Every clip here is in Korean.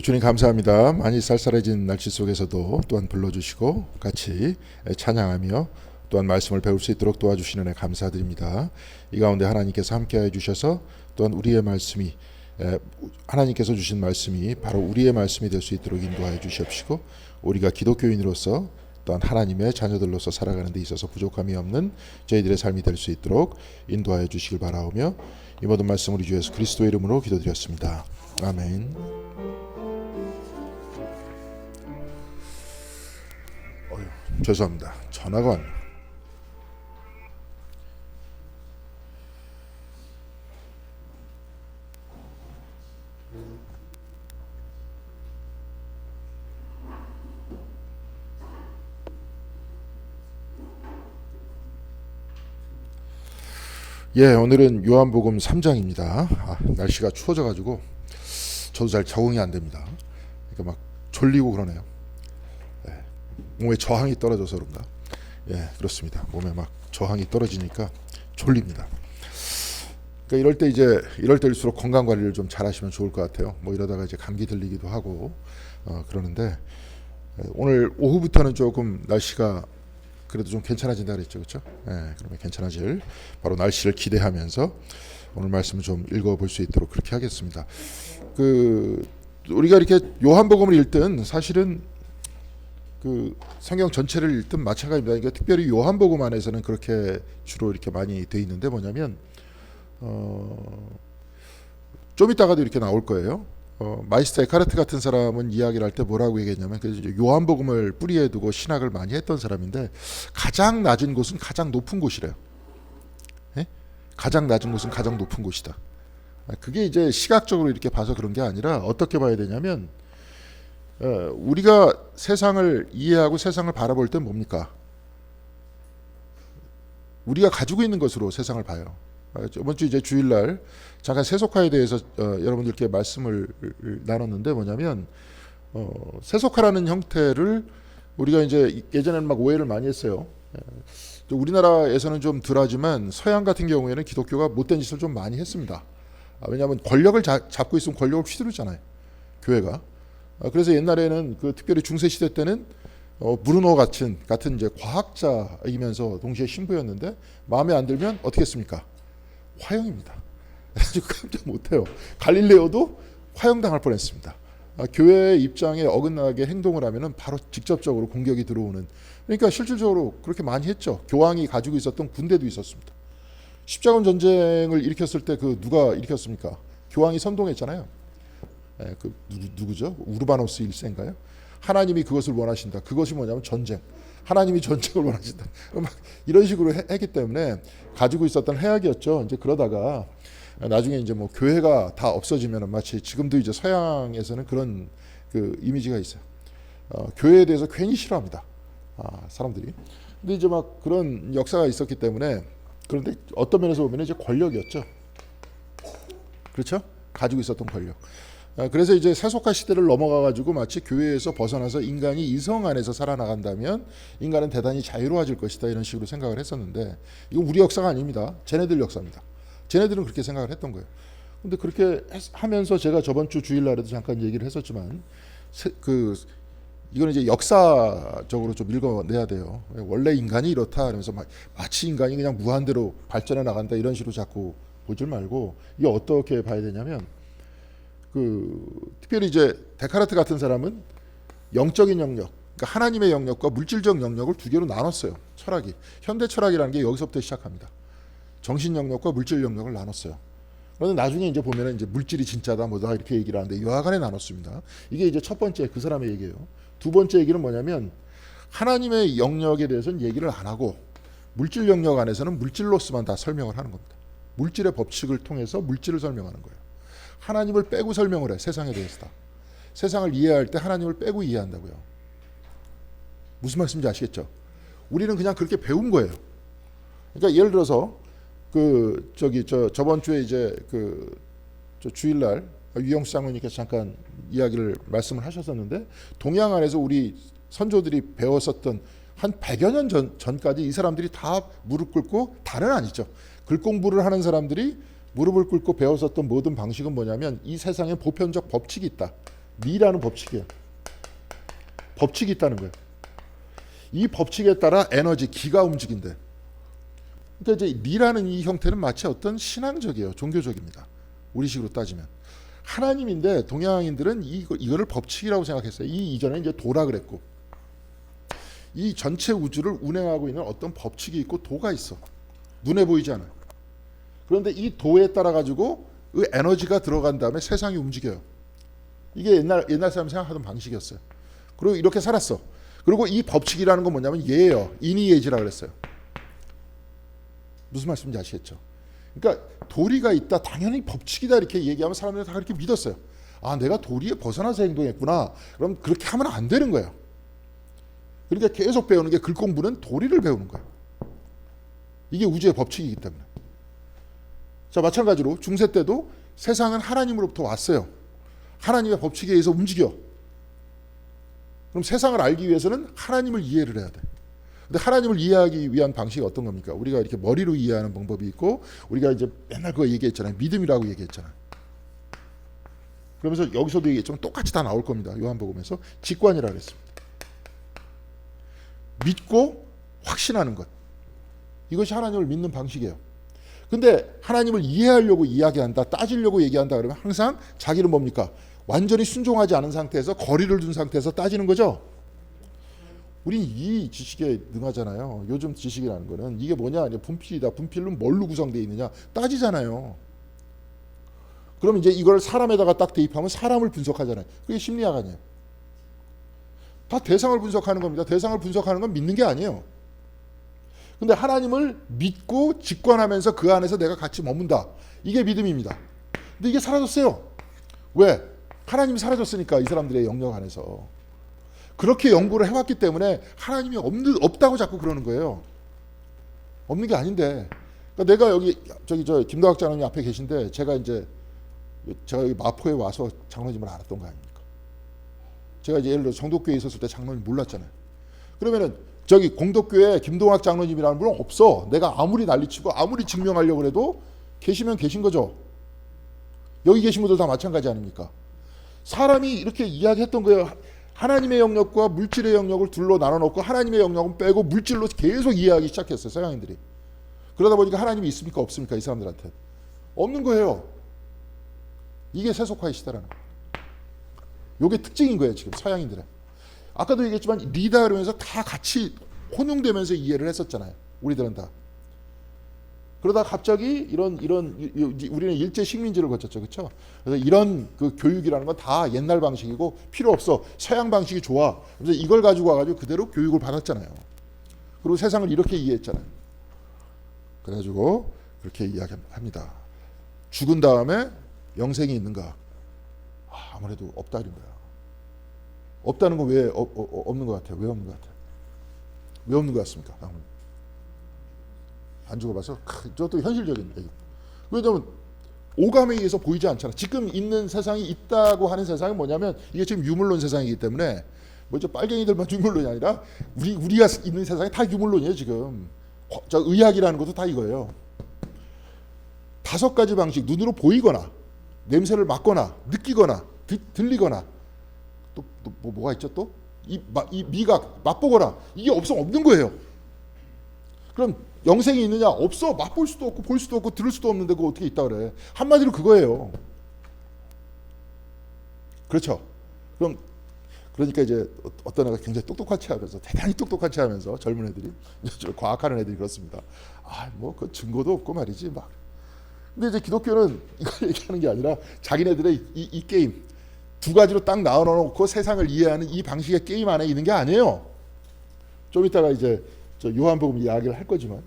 주님 감사합니다. 많이 쌀쌀해진 날씨 속에서도 또한 불러주시고 같이 찬양하며 또한 말씀을 배울 수 있도록 도와주시는 애 감사드립니다. 이 가운데 하나님께서 함께해 주셔서 또한 우리의 말씀이 하나님께서 주신 말씀이 바로 우리의 말씀이 될 수 있도록 인도하여 주시옵시고 우리가 기독교인으로서 또한 하나님의 자녀들로서 살아가는 데 있어서 부족함이 없는 저희들의 삶이 될 수 있도록 인도하여 주시길 바라오며 이 모든 말씀 우리 주 예수 그리스도의 이름으로 기도드렸습니다. 아멘. 죄송합니다. 전화가 왔네요. 오늘은 요한복음 3장입니다. 날씨가 추워져가지고 저도 잘 적응이 안 됩니다. 그러니까 막 졸리고 그러네요. 몸에 저항이 떨어져서 그런가? 그렇습니다. 몸에 막 저항이 떨어지니까 졸립니다. 그러니까 이럴 때일수록 건강 관리를 좀 잘하시면 좋을 것 같아요. 뭐 이러다가 이제 감기 들리기도 하고 그러는데 오늘 오후부터는 조금 날씨가 그래도 좀 괜찮아진다 그랬죠, 그렇죠? 그러면 괜찮아질 바로 날씨를 기대하면서 오늘 말씀을 좀 읽어볼 수 있도록 그렇게 하겠습니다. 우리가 이렇게 요한복음을 읽든 사실은 성경 전체를 읽든 마찬가지입니다. 그러니까 특별히 요한복음 안에서는 그렇게 주로 이렇게 많이 돼 있는데 뭐냐면 좀 이따가도 이렇게 나올 거예요. 마이스터 에카르트 같은 사람은 이야기를 할 때 뭐라고 얘기했냐면 요한복음을 뿌리에 두고 신학을 많이 했던 사람인데 가장 낮은 곳은 가장 높은 곳이래요. 가장 낮은 곳은 가장 높은 곳이다. 그게 이제 시각적으로 이렇게 봐서 그런 게 아니라 어떻게 봐야 되냐면 우리가 세상을 이해하고 세상을 바라볼 땐 뭡니까? 우리가 가지고 있는 것으로 세상을 봐요. 저번 주 이제 주일날 잠깐 세속화에 대해서 여러분들께 말씀을 나눴는데 뭐냐면 세속화라는 형태를 우리가 이제 예전에는 막 오해를 많이 했어요. 우리나라에서는 좀 덜하지만 서양 같은 경우에는 기독교가 못된 짓을 좀 많이 했습니다. 왜냐하면 권력을 잡고 있으면 권력을 휘두르잖아요. 교회가. 그래서 옛날에는 특별히 중세 시대 때는 브루노 같은 이제 과학자이면서 동시에 신부였는데 마음에 안 들면 어떻게 했습니까? 화형입니다. 아주 깜짝 못해요. 갈릴레오도 화형당할 뻔했습니다. 교회의 입장에 어긋나게 행동을 하면은 바로 직접적으로 공격이 들어오는. 그러니까 실질적으로 그렇게 많이 했죠. 교황이 가지고 있었던 군대도 있었습니다. 십자군 전쟁을 일으켰을 때 누가 일으켰습니까? 교황이 선동했잖아요. 누구죠? 우르바노스 1세인가요? 하나님이 그것을 원하신다. 그것이 뭐냐면 전쟁. 하나님이 전쟁을 원하신다. 막 이런 식으로 했기 때문에 가지고 있었던 해악이었죠. 이제 그러다가 나중에 이제 뭐 교회가 다 없어지면 마치 지금도 이제 서양에서는 그런 이미지가 있어요. 교회에 대해서 괜히 싫어합니다. 사람들이. 근데 이제 막 그런 역사가 있었기 때문에 그런데 어떤 면에서 보면 이제 권력이었죠. 그렇죠? 가지고 있었던 권력. 그래서 이제 세속화 시대를 넘어가가지고 마치 교회에서 벗어나서 인간이 이성 안에서 살아나간다면 인간은 대단히 자유로워질 것이다 이런 식으로 생각을 했었는데 이건 우리 역사가 아닙니다. 쟤네들 역사입니다. 쟤네들은 그렇게 생각을 했던 거예요. 근데 그렇게 하면서 제가 저번 주 주일날에도 잠깐 얘기를 했었지만 이거는 이제 역사적으로 좀 읽어내야 돼요. 원래 인간이 이렇다 하면서 마치 인간이 그냥 무한대로 발전해 나간다 이런 식으로 자꾸 보지 말고 이게 어떻게 봐야 되냐면 특별히 이제 데카르트 같은 사람은 영적인 영역, 그러니까 하나님의 영역과 물질적 영역을 두 개로 나눴어요. 철학이. 현대 철학이라는 게 여기서부터 시작합니다. 정신 영역과 물질 영역을 나눴어요. 그런데 나중에 이제 보면은 이제 물질이 진짜다 뭐다 이렇게 얘기를 하는데 여하간에 나눴습니다. 이게 이제 첫 번째 그 사람의 얘기예요. 두 번째 얘기는 뭐냐면 하나님의 영역에 대해서는 얘기를 안 하고 물질 영역 안에서는 물질로서만 다 설명을 하는 겁니다. 물질의 법칙을 통해서 물질을 설명하는 거예요. 하나님을 빼고 설명을 해. 세상에 대해서 다. 세상을 이해할 때 하나님을 빼고 이해한다고요. 무슨 말씀인지 아시겠죠? 우리는 그냥 그렇게 배운 거예요. 그러니까 예를 들어서 저번 주에 이제 저 주일날 유영수 장로님께서 잠깐 이야기를 말씀을 하셨었는데 동양 안에서 우리 선조들이 배웠었던 한 100여 년 전까지 이 사람들이 다 무릎 꿇고 다는 아니죠. 글 공부를 하는 사람들이 무릎을 꿇고 배웠었던 모든 방식은 뭐냐면 이 세상에 보편적 법칙이 있다. 리라는 법칙이에요. 법칙이 있다는 거예요. 이 법칙에 따라 에너지, 기가 움직인대. 그러니까 이제 리라는 이 형태는 마치 어떤 신앙적이에요. 종교적입니다. 우리식으로 따지면. 하나님인데 동양인들은 이거를 법칙이라고 생각했어요. 이 이전에 이제 도라 그랬고, 이 전체 우주를 운행하고 있는 어떤 법칙이 있고 도가 있어. 눈에 보이지 않아요. 그런데 이 도에 따라 가지고 그 에너지가 들어간 다음에 세상이 움직여요. 이게 옛날 사람 생각하던 방식이었어요. 그리고 이렇게 살았어. 그리고 이 법칙이라는 건 뭐냐면 예예요. 이니예지라 그랬어요. 무슨 말씀인지 아시겠죠? 그러니까 도리가 있다, 당연히 법칙이다 이렇게 얘기하면 사람들이 다 그렇게 믿었어요. 아, 내가 도리에 벗어나서 행동했구나. 그럼 그렇게 하면 안 되는 거예요. 그러니까 계속 배우는 게 글 공부는 도리를 배우는 거예요. 이게 우주의 법칙이기 때문에. 자, 마찬가지로 중세 때도 세상은 하나님으로부터 왔어요. 하나님의 법칙에 의해서 움직여. 그럼 세상을 알기 위해서는 하나님을 이해를 해야 돼. 근데 하나님을 이해하기 위한 방식이 어떤 겁니까? 우리가 이렇게 머리로 이해하는 방법이 있고, 우리가 이제 맨날 그거 얘기했잖아요. 믿음이라고 얘기했잖아요. 그러면서 여기서도 얘기했지만 똑같이 다 나올 겁니다. 요한복음에서 직관이라 그랬습니다. 믿고 확신하는 것. 이것이 하나님을 믿는 방식이에요. 근데 하나님을 이해하려고 이야기한다, 따지려고 얘기한다 그러면 항상 자기는 뭡니까? 완전히 순종하지 않은 상태에서 거리를 둔 상태에서 따지는 거죠. 우린 이 지식에 능하잖아요. 요즘 지식이라는 거는 이게 뭐냐? 분필이다. 분필은 뭘로 구성되어 있느냐? 따지잖아요. 그럼 이제 이걸 사람에다가 딱 대입하면 사람을 분석하잖아요. 그게 심리학 아니에요. 다 대상을 분석하는 겁니다. 대상을 분석하는 건 믿는 게 아니에요. 근데 하나님을 믿고 직관하면서 그 안에서 내가 같이 머문다. 이게 믿음입니다. 근데 이게 사라졌어요. 왜? 하나님이 사라졌으니까 이 사람들의 영역 안에서. 그렇게 연구를 해왔기 때문에 하나님이 없다고 자꾸 그러는 거예요. 없는 게 아닌데. 그러니까 내가 여기 저 김도학 장로님 앞에 계신데 제가 여기 마포에 와서 장로님을 알았던 거 아닙니까? 제가 이제 예를 들어 정독교회에 있었을 때 장로님 몰랐잖아요. 그러면은 저기 공덕교회 김동학 장로님이라는 분은 없어. 내가 아무리 난리치고 아무리 증명하려고 해도 계시면 계신 거죠. 여기 계신 분들 다 마찬가지 아닙니까? 사람이 이렇게 이야기했던 거예요. 하나님의 영역과 물질의 영역을 둘로 나눠놓고 하나님의 영역은 빼고 물질로 계속 이해하기 시작했어요. 서양인들이. 그러다 보니까 하나님이 있습니까 없습니까? 이 사람들한테. 없는 거예요. 이게 세속화의 시대라는 거예요. 이게 특징인 거예요. 지금 서양인들의. 아까도 얘기했지만 리다 그러면서 다 같이 혼용되면서 이해를 했었잖아요. 우리들은 다. 그러다 갑자기 이런 우리는 일제 식민지를 거쳤죠, 그렇죠? 그래서 이런 그 교육이라는 건 다 옛날 방식이고 필요 없어. 서양 방식이 좋아. 그래서 이걸 가지고 와가지고 그대로 교육을 받았잖아요. 그리고 세상을 이렇게 이해했잖아요. 그래가지고 그렇게 이야기합니다. 죽은 다음에 영생이 있는가? 아무래도 없다 이런 거야. 없다는 건 왜 없는 것 같아요? 왜 없는 것 같아요? 왜 없는 것 같습니까? 안 죽어봐서 저도 현실적인 얘기. 왜냐하면 오감에 의해서 보이지 않잖아. 지금 있는 세상이 있다고 하는 세상은 뭐냐면 이게 지금 유물론 세상이기 때문에 뭐죠? 빨갱이들만 유물론이 아니라 우리가 있는 세상이 다 유물론이에요 지금. 저 의학이라는 것도 다 이거예요. 5가지 방식, 눈으로 보이거나 냄새를 맡거나 느끼거나 들리거나 또 뭐가 있죠 또? 이 미각 맛보거나 이게 없는 거예요. 그럼 영생이 있느냐? 없어. 맛볼 수도 없고 볼 수도 없고 들을 수도 없는데 그거 어떻게 있다 그래? 한마디로 그거예요. 그렇죠. 그러니까 이제 어떤 애가 굉장히 똑똑한 체 하면서 대단히 똑똑한 체 하면서 젊은 애들이 과학하는 애들이 그렇습니다. 뭐 그 증거도 없고 말이지 막. 근데 이제 기독교는 이걸 얘기하는 게 아니라 자기네들의 이 게임 2가지로 딱 나눠놓고 세상을 이해하는 이 방식의 게임 안에 있는 게 아니에요. 좀 이따가 이제 저 요한복음 이야기를 할 거지만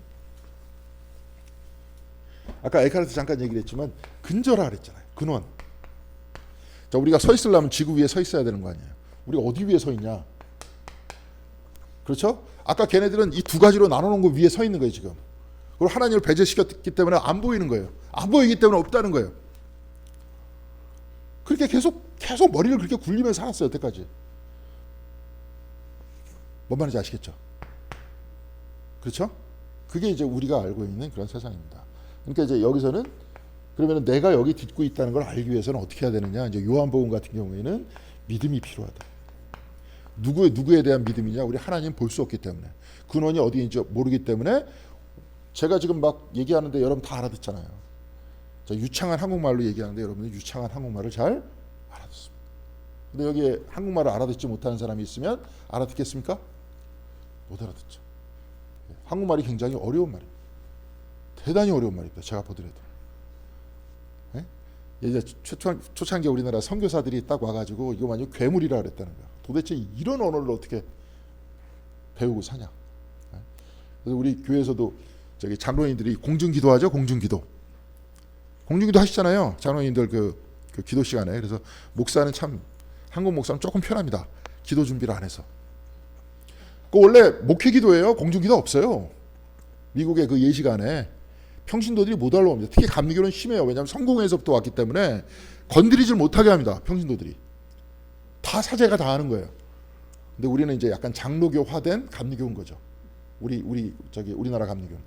아까 에카르트 잠깐 얘기를 했지만 근저라 그랬잖아요. 근원. 자, 우리가 서 있으려면 지구 위에 서 있어야 되는 거 아니에요. 우리가 어디 위에 서 있냐? 그렇죠? 아까 걔네들은 이 2가지로 나눠놓은 거 위에 서 있는 거예요 지금. 그리고 하나님을 배제시켰기 때문에 안 보이는 거예요. 안 보이기 때문에 없다는 거예요. 그렇게 계속 머리를 그렇게 굴리면서 살았어요 여태까지. 뭔 말인지 아시겠죠? 그렇죠? 그게 이제 우리가 알고 있는 그런 세상입니다. 그러니까 이제 여기서는 그러면 내가 여기 듣고 있다는 걸 알기 위해서는 어떻게 해야 되느냐? 이제 요한복음 같은 경우에는 믿음이 필요하다. 누구에 대한 믿음이냐? 우리 하나님 볼 수 없기 때문에, 근원이 어디인지 모르기 때문에, 제가 지금 막 얘기하는데 여러분 다 알아듣잖아요. 저 유창한 한국말로 얘기하는데 여러분이 유창한 한국말을 잘 알아듣습니다. 근데 여기에 한국말을 알아듣지 못하는 사람이 있으면 알아듣겠습니까? 못 알아듣죠. 한국말이 굉장히 어려운 말입니다. 대단히 어려운 말입니다. 제가 보더라도. 이제 초창기 우리나라 선교사들이 딱 와가지고 이거 완전 괴물이라 그랬다는 거야. 도대체 이런 언어를 어떻게 배우고 사냐. 그래서 우리 교회에서도 저기 장로님들이 공중기도하죠. 공중기도 하시잖아요. 장로님들 그 기도 시간에. 그래서 목사는 참, 한국 목사는 조금 편합니다. 기도 준비를 안 해서. 그 원래 목회기도예요. 공중기도 없어요. 미국의 그 예시간에 평신도들이 못 올라옵니다. 특히 감리교는 심해요. 왜냐하면 성공회에서부터 왔기 때문에 건드리질 못하게 합니다. 평신도들이 다 사제가 다 하는 거예요. 근데 우리는 이제 약간 장로교화된 감리교인 거죠. 우리나라 감리교는.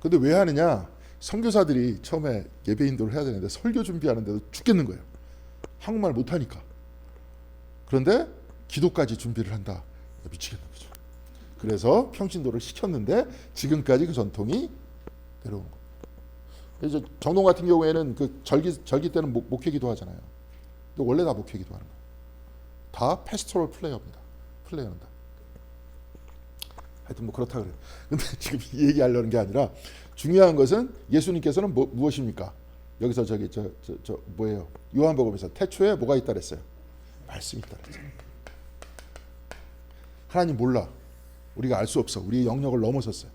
근데 왜 하느냐? 선교사들이 처음에 예배 인도를 해야 되는데 설교 준비하는데도 죽겠는 거예요. 한국말 못하니까. 그런데 기도까지 준비를 한다. 미치겠는 거죠. 그래서 평신도를 시켰는데 지금까지 그 전통이 내려온 거예요. 이제 정동 같은 경우에는 그 절기 때는 목회기도 하잖아요. 근데 원래 다 목회기도 하는 거예요. 다 패스토럴 플레이어입니다. 플레이어입니다. 하여튼 뭐 그렇다 그래요. 근데 지금 이 얘기하려는 게 아니라 중요한 것은 예수님께서는 무엇입니까? 여기서 뭐예요? 요한복음에서 태초에 뭐가 있다 그랬어요? 말씀이 있다 그랬어요. 하나님 몰라. 우리가 알 수 없어. 우리의 영역을 넘어섰어요.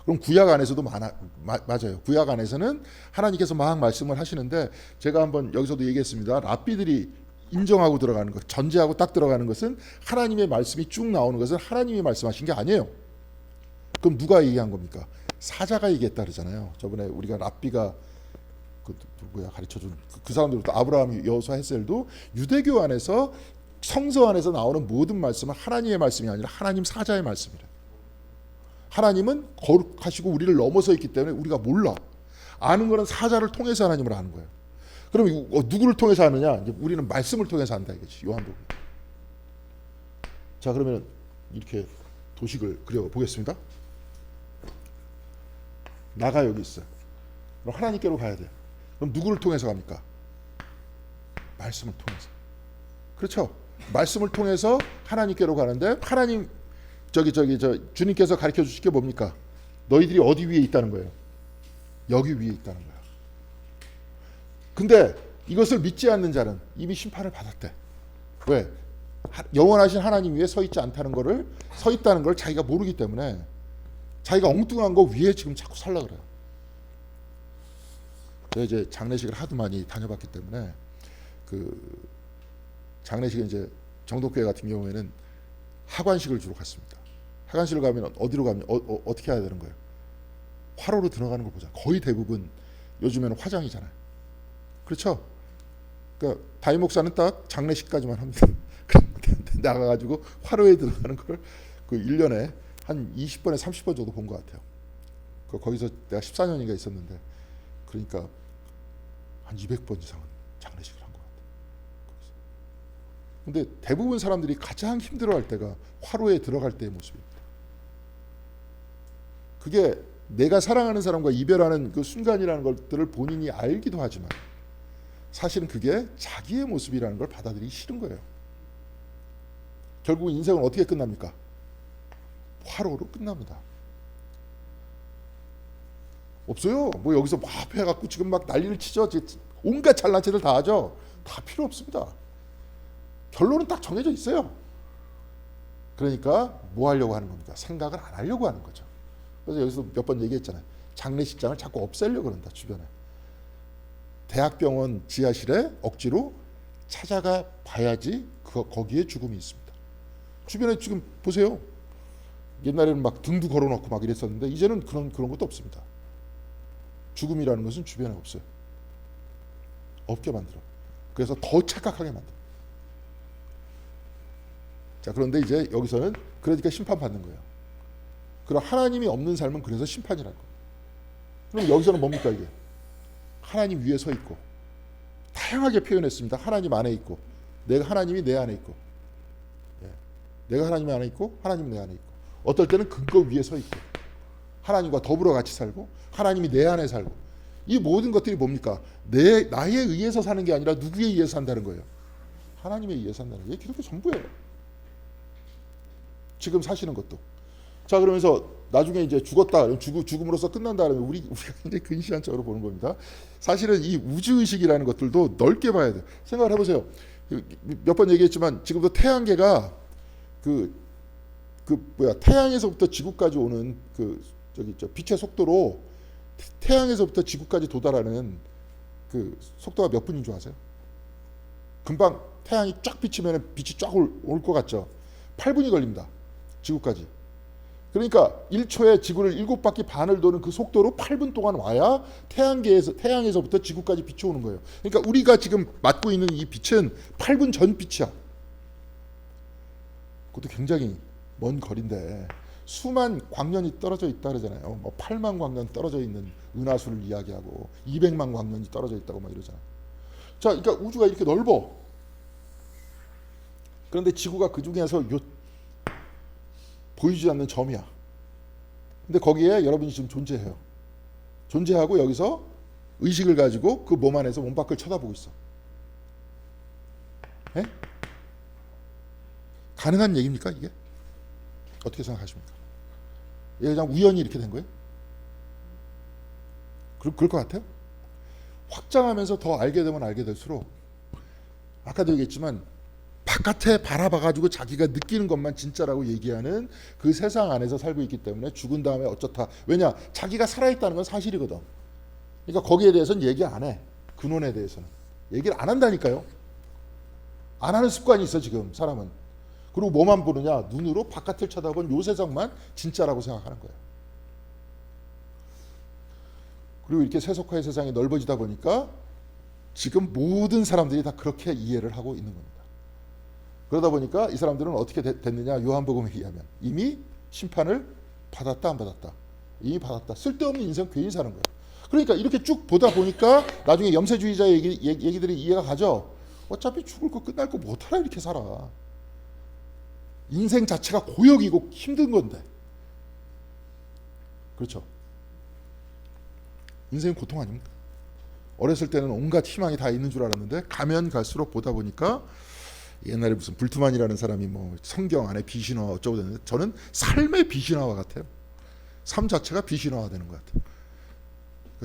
그럼 구약 안에서도 맞아요. 구약 안에서는 하나님께서 막 말씀을 하시는데, 제가 한번 여기서도 얘기했습니다. 랍비들이 인정하고 들어가는 것, 전제하고 딱 들어가는 것은, 하나님의 말씀이 쭉 나오는 것은 하나님이 말씀하신 게 아니에요. 그럼 누가 얘기한 겁니까? 사자가 얘기했다 그러잖아요. 저번에 우리가 랍비가 가르쳐준 그 사람들부터 아브라함, 여호수아, 헷셀도 유대교 안에서 성서 안에서 나오는 모든 말씀은 하나님의 말씀이 아니라 하나님 사자의 말씀이래. 하나님은 거룩하시고 우리를 넘어서 있기 때문에 우리가 몰라. 아는 거는 사자를 통해서 하나님을 아는 거예요. 그럼 누구를 통해서 아느냐? 이제 우리는 말씀을 통해서 안다 이거지. 요한복음. 자, 그러면 이렇게 도식을 그려보겠습니다. 나가 여기 있어요. 그럼 하나님께로 가야 돼요. 그럼 누구를 통해서 갑니까? 말씀을 통해서. 그렇죠? 말씀을 통해서 하나님께로 가는데, 하나님 주님께서 가르쳐 주실 게 뭡니까? 너희들이 어디 위에 있다는 거예요? 여기 위에 있다는 거야. 근데 이것을 믿지 않는 자는 이미 심판을 받았대. 왜? 영원하신 하나님 위에 서 있지 않다는 거를, 서 있다는 걸 자기가 모르기 때문에 자기가 엉뚱한 거 위에 지금 자꾸 살라 그래요. 제가 이제 장례식을 하도 많이 다녀봤기 때문에, 그 장례식은 이제 정독교회 같은 경우에는 하관식을 주로 갔습니다. 하관식을 가면 어디로 가면 어떻게 해야 되는 거예요? 화로로 들어가는 걸 보자. 거의 대부분 요즘에는 화장이잖아요. 그렇죠? 그러니까 다임 목사는 딱 장례식까지만 합니다. 나가가지고 화로에 들어가는 걸 그 1년에 한 20번에 30번 정도 본 것 같아요. 거기서 내가 14년인가 있었는데, 그러니까 한 200번 이상은 장례식을 한 것 같아요. 근데 대부분 사람들이 가장 힘들어할 때가 화로에 들어갈 때의 모습입니다. 그게 내가 사랑하는 사람과 이별하는 그 순간이라는 것들을 본인이 알기도 하지만, 사실은 그게 자기의 모습이라는 걸 받아들이기 싫은 거예요. 결국 인생은 어떻게 끝납니까? 화로로 끝납니다. 없어요. 뭐 여기서 막 해갖고 지금 막 난리를 치죠. 온갖 잘난 체들 다 하죠. 다 필요 없습니다. 결론은 딱 정해져 있어요. 그러니까 뭐 하려고 하는 겁니까? 생각을 안 하려고 하는 거죠. 그래서 여기서 몇 번 얘기했잖아요. 장례식장을 자꾸 없애려고 그런다, 주변에. 대학병원 지하실에 억지로 찾아가 봐야지 거기에 죽음이 있습니다. 주변에 지금 보세요. 옛날에는 막 등도 걸어놓고 막 이랬었는데, 이제는 그런 것도 없습니다. 죽음이라는 것은 주변에 없어요. 없게 만들어. 그래서 더 착각하게 만들어. 자, 그런데 이제 여기서는 그러니까 심판받는 거예요. 그럼 하나님이 없는 삶은 그래서 심판이라는 거예요. 그럼 여기서는 뭡니까 이게? 하나님 위에 서 있고, 다양하게 표현했습니다. 하나님 안에 있고, 내가 하나님이 내 안에 있고, 예. 내가 하나님 안에 있고 하나님이 내 안에 있고, 어떨 때는 근거 위에 서 있고, 하나님과 더불어 같이 살고, 하나님이 내 안에 살고, 이 모든 것들이 뭡니까? 나에 의해서 사는 게 아니라 누구에 의해서 산다는 거예요. 하나님에 의해서 산다는 거예요. 이게 기독교 전부예요. 지금 사시는 것도. 자, 그러면서 나중에 이제 죽었다, 죽음으로써 끝난다 그러면 우리가 굉장히 근시안적으로 보는 겁니다. 사실은 이 우주의식이라는 것들도 넓게 봐야 돼요. 생각을 해보세요. 몇 번 얘기했지만 지금도 태양계가 태양에서부터 지구까지 오는 빛의 속도로 태양에서부터 지구까지 도달하는 그 속도가 몇 분인 줄 아세요? 금방 태양이 쫙 비치면 빛이 쫙 올 것 같죠? 8분이 걸립니다. 지구까지. 그러니까 1초에 지구를 7바퀴 반을 도는 그 속도로 8분 동안 와야 태양에서부터 지구까지 빛이 오는 거예요. 그러니까 우리가 지금 맞고 있는 이 빛은 8분 전 빛이야. 그것도 굉장히 먼 거리인데 수만 광년이 떨어져 있다 그러잖아요. 뭐 8만 광년 떨어져 있는 은하수를 이야기하고 200만 광년이 떨어져 있다고 막 이러잖아요. 자, 그러니까 우주가 이렇게 넓어. 그런데 지구가 그 중에서 보이지 않는 점이야. 근데 거기에 여러분이 지금 존재해요. 존재하고 여기서 의식을 가지고 그 몸 안에서 몸 밖을 쳐다보고 있어. 에? 가능한 얘기입니까 이게? 어떻게 생각하십니까? 이게 그냥 우연히 이렇게 된 거예요? 그럴 것 같아요? 확장하면서 더 알게 되면 알게 될수록 아까도 얘기했지만 바깥에 바라봐가지고 자기가 느끼는 것만 진짜라고 얘기하는 그 세상 안에서 살고 있기 때문에 죽은 다음에 어쩌다. 왜냐? 자기가 살아있다는 건 사실이거든. 그러니까 거기에 대해서는 얘기 안 해. 근원에 대해서는. 얘기를 안 한다니까요. 안 하는 습관이 있어 지금 사람은. 그리고 뭐만 보느냐? 눈으로 바깥을 쳐다본 요 세상만 진짜라고 생각하는 거예요. 그리고 이렇게 세속화의 세상이 넓어지다 보니까 지금 모든 사람들이 다 그렇게 이해를 하고 있는 겁니다. 그러다 보니까 이 사람들은 어떻게 됐느냐? 요한복음에 의하면 이미 심판을 받았다 안 받았다? 이미 받았다. 쓸데없는 인생 괜히 사는 거예요. 그러니까 이렇게 쭉 보다 보니까 나중에 염세주의자의 얘기들이 이해가 가죠. 어차피 죽을 거 끝날 거 못하라 이렇게 살아. 인생 자체가 고역이고 힘든 건데. 그렇죠. 인생은 고통 아닙니까? 어렸을 때는 온갖 희망이 다 있는 줄 알았는데 가면 갈수록 보다 보니까 옛날에 무슨 불트만이라는 사람이 뭐 성경 안에 비신화 어쩌고 됐는데 저는 삶의 비신화와 같아요. 삶 자체가 비신화가 되는 것 같아요.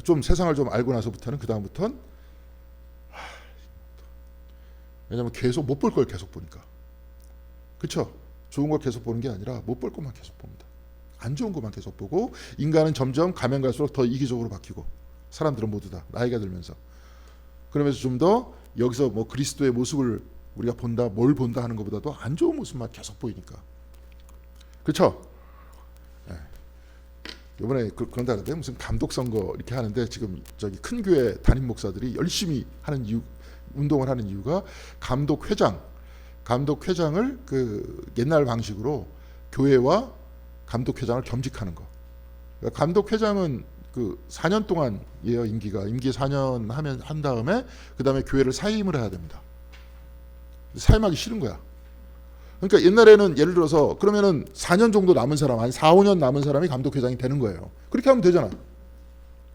좀 세상을 좀 알고 나서부터는 그 다음부터는 왜냐하면 계속 못 볼 걸 계속 보니까. 그렇죠? 좋은 걸 계속 보는 게 아니라 못 볼 것만 계속 봅니다. 안 좋은 것만 계속 보고 인간은 점점 가면 갈수록 더 이기적으로 바뀌고 사람들은 모두 다 나이가 들면서 그러면서 좀 더 여기서 뭐 그리스도의 모습을 우리가 본다, 뭘 본다 하는 것보다도 안 좋은 모습만 계속 보이니까. 그렇죠? 네. 이번에 그런다 그러는데 무슨 감독 선거 이렇게 하는데 지금 저기 큰 교회 담임 목사들이 열심히 하는 운동을 하는 이유가 감독회장을 그 옛날 방식으로 교회와 감독회장을 겸직하는 거. 그러니까 감독회장은 그 4년 동안이에요 임기 4년 한 다음에 그 다음에 교회를 사임을 해야 됩니다. 사임하기 싫은 거야. 그러니까 옛날에는 예를 들어서 그러면은 4년 정도 남은 사람, 한 4, 5년 남은 사람이 감독회장이 되는 거예요. 그렇게 하면 되잖아.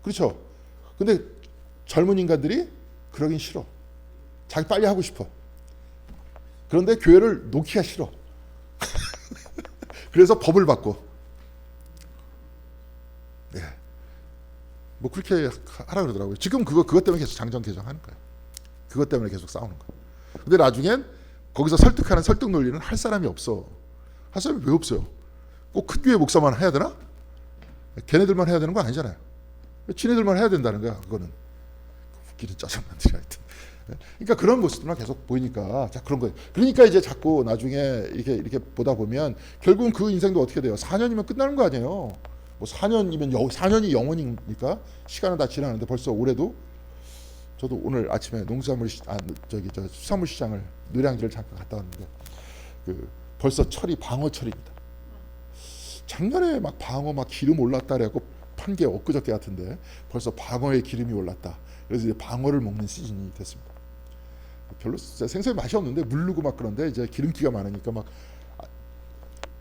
그렇죠? 근데 젊은 인간들이 그러긴 싫어. 자기 빨리 하고 싶어. 그런데 교회를 놓기가 싫어. 그래서 법을 바꿔. 네. 뭐 그렇게 하라 그러더라고요. 지금 그것 때문에 계속 장정 개정하는 거예요. 그것 때문에 계속 싸우는 거예요. 근데 나중엔 거기서 설득하는 설득 논리는 할 사람이 없어. 할 사람이 왜 없어요? 꼭 큰 교회 목사만 해야 되나? 걔네들만 해야 되는 거 아니잖아요. 지네들만 해야 된다는 거야. 그거는 웃기는 짜증난지 하여튼. 그러니까 그런 모습들만 계속 보이니까 자 그런 거예요. 그러니까 이제 자꾸 나중에 이렇게 보다 보면 결국은 그 인생도 어떻게 돼요? 4년이면 끝나는 거 아니에요. 뭐 4년이 영원이니까 시간은 다 지나는데 벌써 올해도 저도 오늘 아침에 수산물 시장을 노량진을 잠깐 갔다 왔는데 벌써 방어철입니다. 작년에 막 방어 기름 올랐다 그래갖고 판 게 엊그저께 같은데 벌써 방어에 기름이 올랐다. 그래서 이제 방어를 먹는 시즌이 됐습니다. 별로 생선이 맛이 없는데 물르고 막 그런데 이제 기름기가 많으니까 막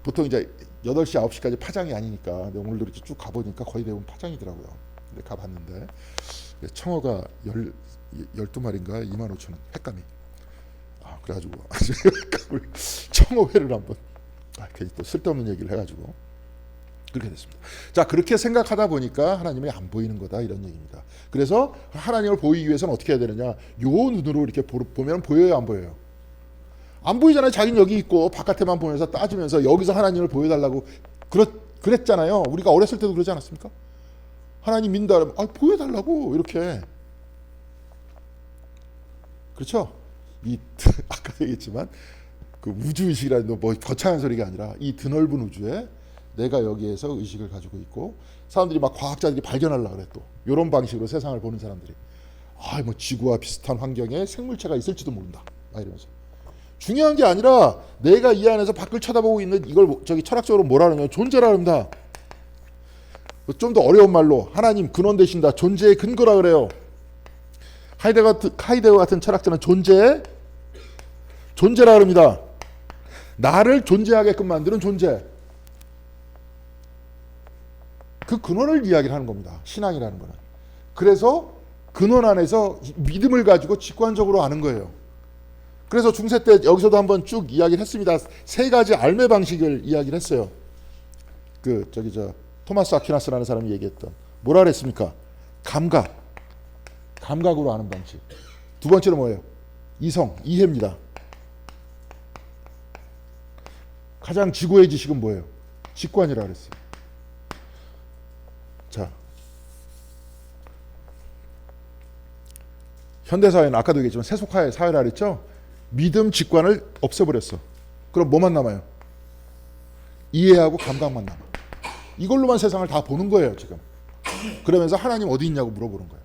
보통 이제 8시 9시까지 파장이 아니니까 근데 오늘도 이렇게 쭉 가보니까 거의 대부분 파장이더라고요. 근데 가봤는데 청어가 12마리인가 25,000원 횟감이. 그래가지고 청어회를 한번 괜히 또 쓸데없는 얘기를 해가지고 그렇게 됐습니다. 자, 그렇게 생각하다 보니까 하나님이 안 보이는 거다 이런 얘기입니다. 그래서 하나님을 보이기 위해서는 어떻게 해야 되느냐? 요 눈으로 이렇게 보면 보여요, 안 보여요? 안 보이잖아요. 자기는 여기 있고 바깥에만 보면서 따지면서 여기서 하나님을 보여달라고 그랬잖아요. 우리가 어렸을 때도 그러지 않았습니까? 하나님 믿는다 그러면 보여달라고 이렇게. 그렇죠? 아까 얘기했지만 그 우주의식이라는 뭐 거창한 소리가 아니라 이 드넓은 우주에 내가 여기에서 의식을 가지고 있고 사람들이 막 과학자들이 발견하려고 그래 또 이런 방식으로 세상을 보는 사람들이 뭐 지구와 비슷한 환경에 생물체가 있을지도 모른다 이러면서 중요한 게 아니라 내가 이 안에서 밖을 쳐다보고 있는 이걸 철학적으로 뭐라 하느냐 존재라 합니다. 좀 더 어려운 말로 하나님 근원 되신다 존재의 근거라 그래요. 하이데거 같은 철학자는 존재라 합니다. 나를 존재하게끔 만드는 존재. 그 근원을 이야기를 하는 겁니다. 신앙이라는 거는. 그래서 근원 안에서 믿음을 가지고 직관적으로 아는 거예요. 그래서 중세 때 여기서도 한번 쭉 이야기를 했습니다. 3가지 알매 방식을 이야기를 했어요. 토마스 아퀴나스라는 사람이 얘기했던 뭐라 그랬습니까? 감각으로 아는 방식. 두 번째로 뭐예요? 이해입니다. 가장 지고의 지식은 뭐예요? 직관이라 그랬어요. 자, 현대사회는 아까도 얘기했지만 세속화의 사회라 그랬죠? 믿음, 직관을 없애버렸어. 그럼 뭐만 남아요? 이해하고 감각만 남아. 이걸로만 세상을 다 보는 거예요 지금. 그러면서 하나님 어디 있냐고 물어보는 거예요.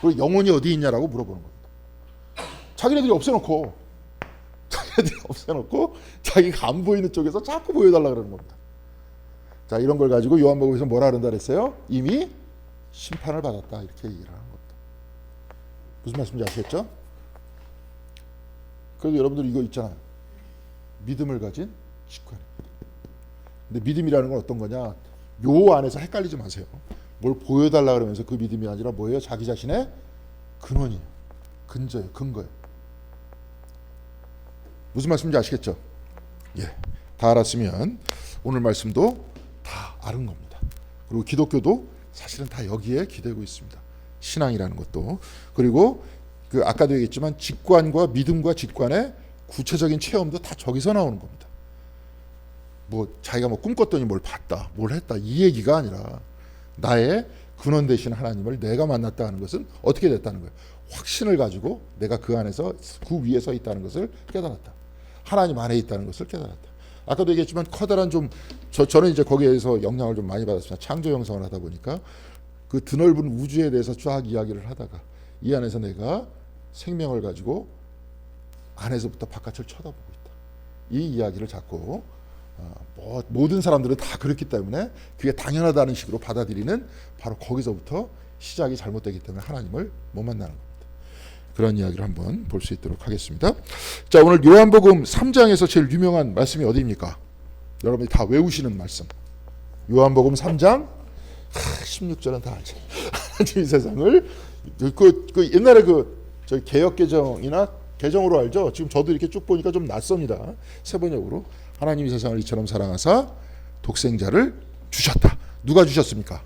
그리고 영혼이 어디 있냐라고 물어보는 겁니다. 자기네들이 없애놓고 자기가 안 보이는 쪽에서 자꾸 보여달라 그러는 겁니다. 자, 이런 걸 가지고 요한복음에서 뭐라 그런다 그랬어요? 이미 심판을 받았다 이렇게 얘기를 하는 겁니다. 무슨 말씀인지 아시겠죠? 그래도 여러분들 이거 있잖아요. 믿음을 가진 직관. 근데 믿음이라는 건 어떤 거냐? 요 안에서 헷갈리지 마세요. 뭘 보여달라 그러면서 그 믿음이 아니라 뭐예요? 자기 자신의 근원이에요. 근저예요. 근거예요. 무슨 말씀인지 아시겠죠? 예, 다 알았으면 오늘 말씀도 다 아는 겁니다. 그리고 기독교도 사실은 다 여기에 기대고 있습니다. 신앙이라는 것도. 그리고 아까도 얘기했지만 직관과 믿음과 직관의 구체적인 체험도 다 저기서 나오는 겁니다. 자기가 꿈꿨더니 뭘 봤다, 뭘 했다 이 얘기가 아니라 나의 근원 되신 하나님을 내가 만났다 하는 것은 어떻게 됐다는 거예요? 확신을 가지고 내가 그 안에서 그 위에 서 있다는 것을 깨달았다. 하나님 안에 있다는 것을 깨달았다. 아까도 얘기했지만 커다란 저는 이제 거기에서 영향을 좀 많이 받았습니다. 창조 형성을 하다 보니까 그 드넓은 우주에 대해서 쫙 이야기를 하다가 이 안에서 내가 생명을 가지고 안에서부터 바깥을 쳐다보고 있다. 이 이야기를 자꾸 모든 사람들은 다 그렇기 때문에 그게 당연하다는 식으로 받아들이는 바로 거기서부터 시작이 잘못되기 때문에 하나님을 못 만나는 겁니다. 그런 이야기를 한번 볼 수 있도록 하겠습니다. 자, 오늘 요한복음 3장에서 제일 유명한 말씀이 어디입니까? 여러분이 다 외우시는 말씀. 요한복음 3장 16절은 다 알죠. 하나님이 세상을 옛날에 저희 개역 개정이나 개정으로 알죠. 지금 저도 이렇게 쭉 보니까 좀 낯섭니다. 세번역으로 하나님이 세상을 이처럼 사랑하사 독생자를 주셨다. 누가 주셨습니까?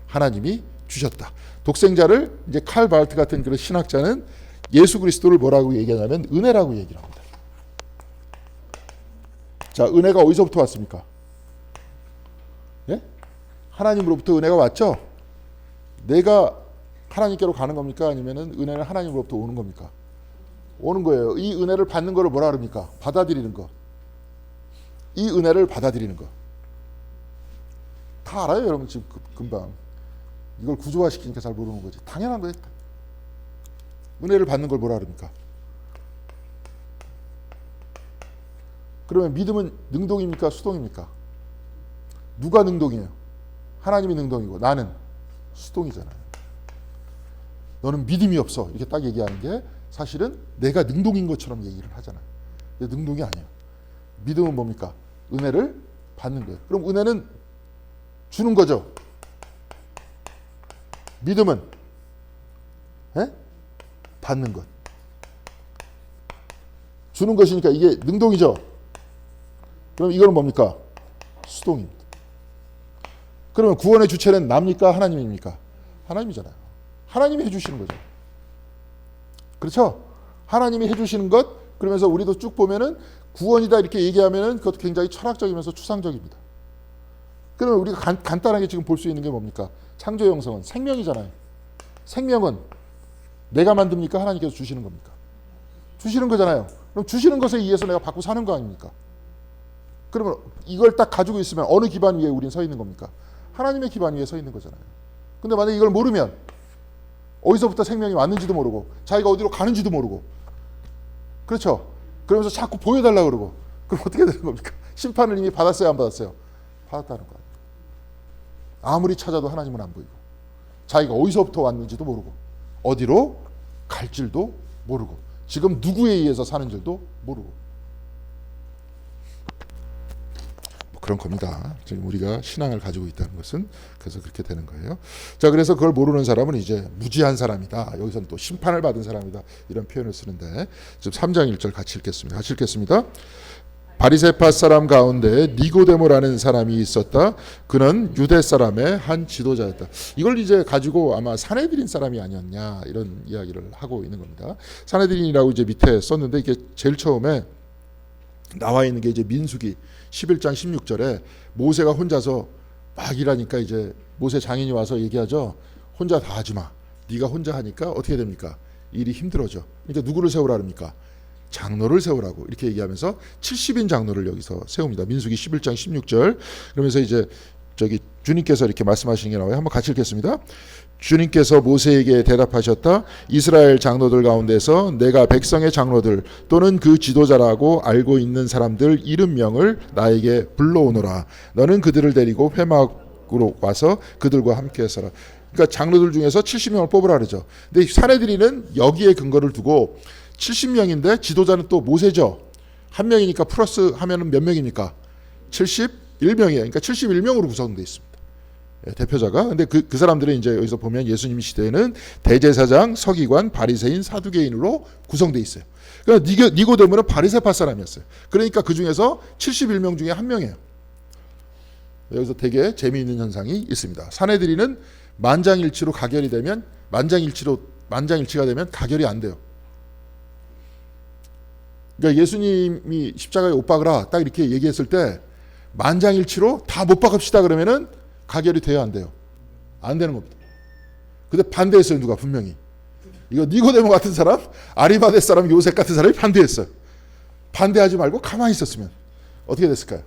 하나님이 주셨다. 독생자를 이제 칼 바르트 같은 그런 신학자는 예수 그리스도를 뭐라고 얘기하냐면 은혜라고 얘기를 합니다. 자, 은혜가 어디서부터 왔습니까? 예? 하나님으로부터 은혜가 왔죠? 내가 하나님께로 가는 겁니까? 아니면은 은혜는 하나님으로부터 오는 겁니까? 오는 거예요. 이 은혜를 받는 거를 뭐라 그럽니까? 받아들이는 거. 이 은혜를 받아들이는 거. 다 알아요, 여러분 지금 금방. 이걸 구조화시키니까 잘 모르는 거지. 당연한 거예요. 은혜를 받는 걸 뭐라 그럽니까? 그러면 믿음은 능동입니까? 수동입니까? 누가 능동이에요? 하나님이 능동이고 나는 수동이잖아요. 너는 믿음이 없어. 이렇게 딱 얘기하는 게 사실은 내가 능동인 것처럼 얘기를 하잖아요. 근데 능동이 아니에요. 믿음은 뭡니까? 은혜를 받는 거예요. 그럼 은혜는 주는 거죠. 믿음은 받는 것. 주는 것이니까 이게 능동이죠. 그럼 이거는 뭡니까? 수동입니다. 그러면 구원의 주체는 납니까? 하나님입니까? 하나님이잖아요. 하나님이 해주시는 거죠. 그렇죠? 하나님이 해주시는 것. 그러면서 우리도 쭉 보면은 구원이다 이렇게 얘기하면은 그것도 굉장히 철학적이면서 추상적입니다. 그러면 우리가 간단하게 지금 볼 수 있는 게 뭡니까? 창조 형성은 생명이잖아요. 생명은 내가 만듭니까? 하나님께서 주시는 겁니까? 주시는 거잖아요. 그럼 주시는 것에 의해서 내가 받고 사는 거 아닙니까? 그러면 이걸 딱 가지고 있으면 어느 기반 위에 우린 서 있는 겁니까? 하나님의 기반 위에 서 있는 거잖아요. 근데 만약에 이걸 모르면 어디서부터 생명이 왔는지도 모르고 자기가 어디로 가는지도 모르고, 그렇죠? 그러면서 자꾸 보여달라고 그러고, 그럼 어떻게 되는 겁니까? 심판을 이미 받았어요, 안 받았어요? 받았다는 거예요. 아무리 찾아도 하나님은 안 보이고, 자기가 어디서부터 왔는지도 모르고, 어디로 갈 줄도 모르고, 지금 누구에 의해서 사는 줄도 모르고, 그런 겁니다. 지금 우리가 신앙을 가지고 있다는 것은 그래서 그렇게 되는 거예요. 자, 그래서 그걸 모르는 사람은 이제 무지한 사람이다. 여기서는 또 심판을 받은 사람이다. 이런 표현을 쓰는데, 지금 3장 1절 같이 읽겠습니다. 같이 읽겠습니다. 바리새파 사람 가운데 니고데모라는 사람이 있었다. 그는 유대 사람의 한 지도자였다. 이걸 이제 가지고 아마 사내들인 사람이 아니었냐 이런 이야기를 하고 있는 겁니다. 사내들인이라고 이제 밑에 썼는데 이게 제일 처음에 나와 있는 게 이제 민수기 11장 16절에 모세가 혼자서 막 일하니까 이제 모세 장인이 와서 얘기하죠. 혼자 다 하지 마. 네가 혼자 하니까 어떻게 됩니까? 일이 힘들어져. 그러니까 누구를 세우라 합니까? 장로를 세우라고 이렇게 얘기하면서 70인 장로를 여기서 세웁니다. 민수기 11장 16절. 그러면서 이제 저기 주님께서 이렇게 말씀하시는 게 나와요. 한번 같이 읽겠습니다. 주님께서 모세에게 대답하셨다. 이스라엘 장로들 가운데서 내가 백성의 장로들 또는 그 지도자라고 알고 있는 사람들 이름명을 나에게 불러오너라. 너는 그들을 데리고 회막으로 와서 그들과 함께 서라. 그러니까 장로들 중에서 70명을 뽑으라 그러죠. 근데 사내들이는 여기에 근거를 두고 70명인데 지도자는 또 모세죠. 한 명이니까 플러스 하면은 몇 명입니까? 71명이에요. 그러니까 71명으로 구성되어 있습니다. 대표자가. 근데 그 사람들은 이제 여기서 보면 예수님 시대에는 대제사장, 서기관, 바리새인, 사두개인으로 구성되어 있어요. 그러니까 니고데모는 바리새파 사람이었어요. 그러니까 그 중에서 71명 중에 한 명이에요. 여기서 되게 재미있는 현상이 있습니다. 사내들이는 만장일치로 가결이 되면 만장일치가 되면 가결이 안 돼요. 그러니까 예수님이 십자가에 못 박으라 딱 이렇게 얘기했을 때 만장일치로 다 못 박읍시다 그러면은 가결이 돼야 안 돼요. 안 되는 겁니다. 근데 반대했어요. 누가 분명히. 이거 니고데모 같은 사람, 아리마대 사람 요셉 같은 사람이 반대했어요. 반대하지 말고 가만히 있었으면 어떻게 됐을까요?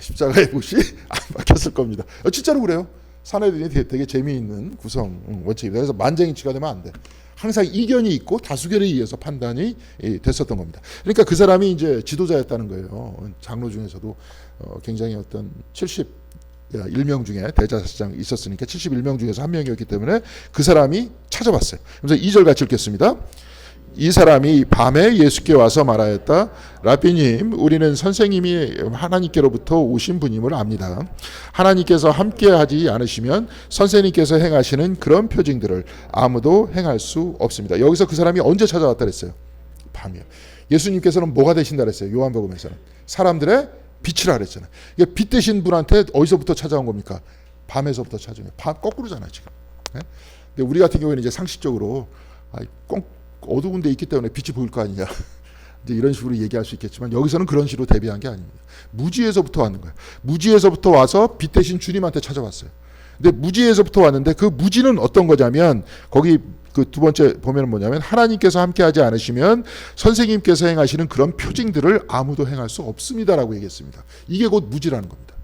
십자가의 못이 안 박혔을 겁니다. 진짜로 그래요. 사내들이 되게 재미있는 구성 원칙입니다. 그래서 만장일치가 되면 안 돼. 항상 이견이 있고 다수결에 의해서 판단이 됐었던 겁니다. 그러니까 그 사람이 지도자였다는 거예요. 장로 중에서도 굉장히 어떤 71명 중에 대제사장 있었으니까 71명 중에서 한 명이었기 때문에 그 사람이 찾아봤어요. 그래서 2절 같이 읽겠습니다. 이 사람이 밤에 예수께 와서 말하였다. 라비님, 우리는 선생님이 하나님께로부터 오신 분임을 압니다. 하나님께서 함께하지 않으시면 선생님께서 행하시는 그런 표징들을 아무도 행할 수 없습니다. 여기서 그 사람이 언제 찾아왔다 그랬어요? 밤이요. 예수님께서는 뭐가 되신다 그랬어요? 요한복음에서는 사람들의 빛이라 그랬잖아요. 이게 빛 되신 분한테 어디서부터 찾아온 겁니까? 밤에서부터 찾아온 거예요. 밤 거꾸로잖아요 지금. 근데 우리 같은 경우에는 이제 상식적으로 꼭 어두운 데 있기 때문에 빛이 보일 거 아니냐. 이제 이런 식으로 얘기할 수 있겠지만 여기서는 그런 식으로 대비한 게 아닙니다. 무지에서부터 왔는 거예요. 무지에서부터 와서 빛 대신 주님한테 찾아왔어요. 근데 무지에서부터 왔는데 그 무지는 어떤 거냐면 거기 그 두 번째 보면은 뭐냐면 하나님께서 함께하지 않으시면 선생님께서 행하시는 그런 표징들을 아무도 행할 수 없습니다라고 얘기했습니다. 이게 곧 무지라는 겁니다.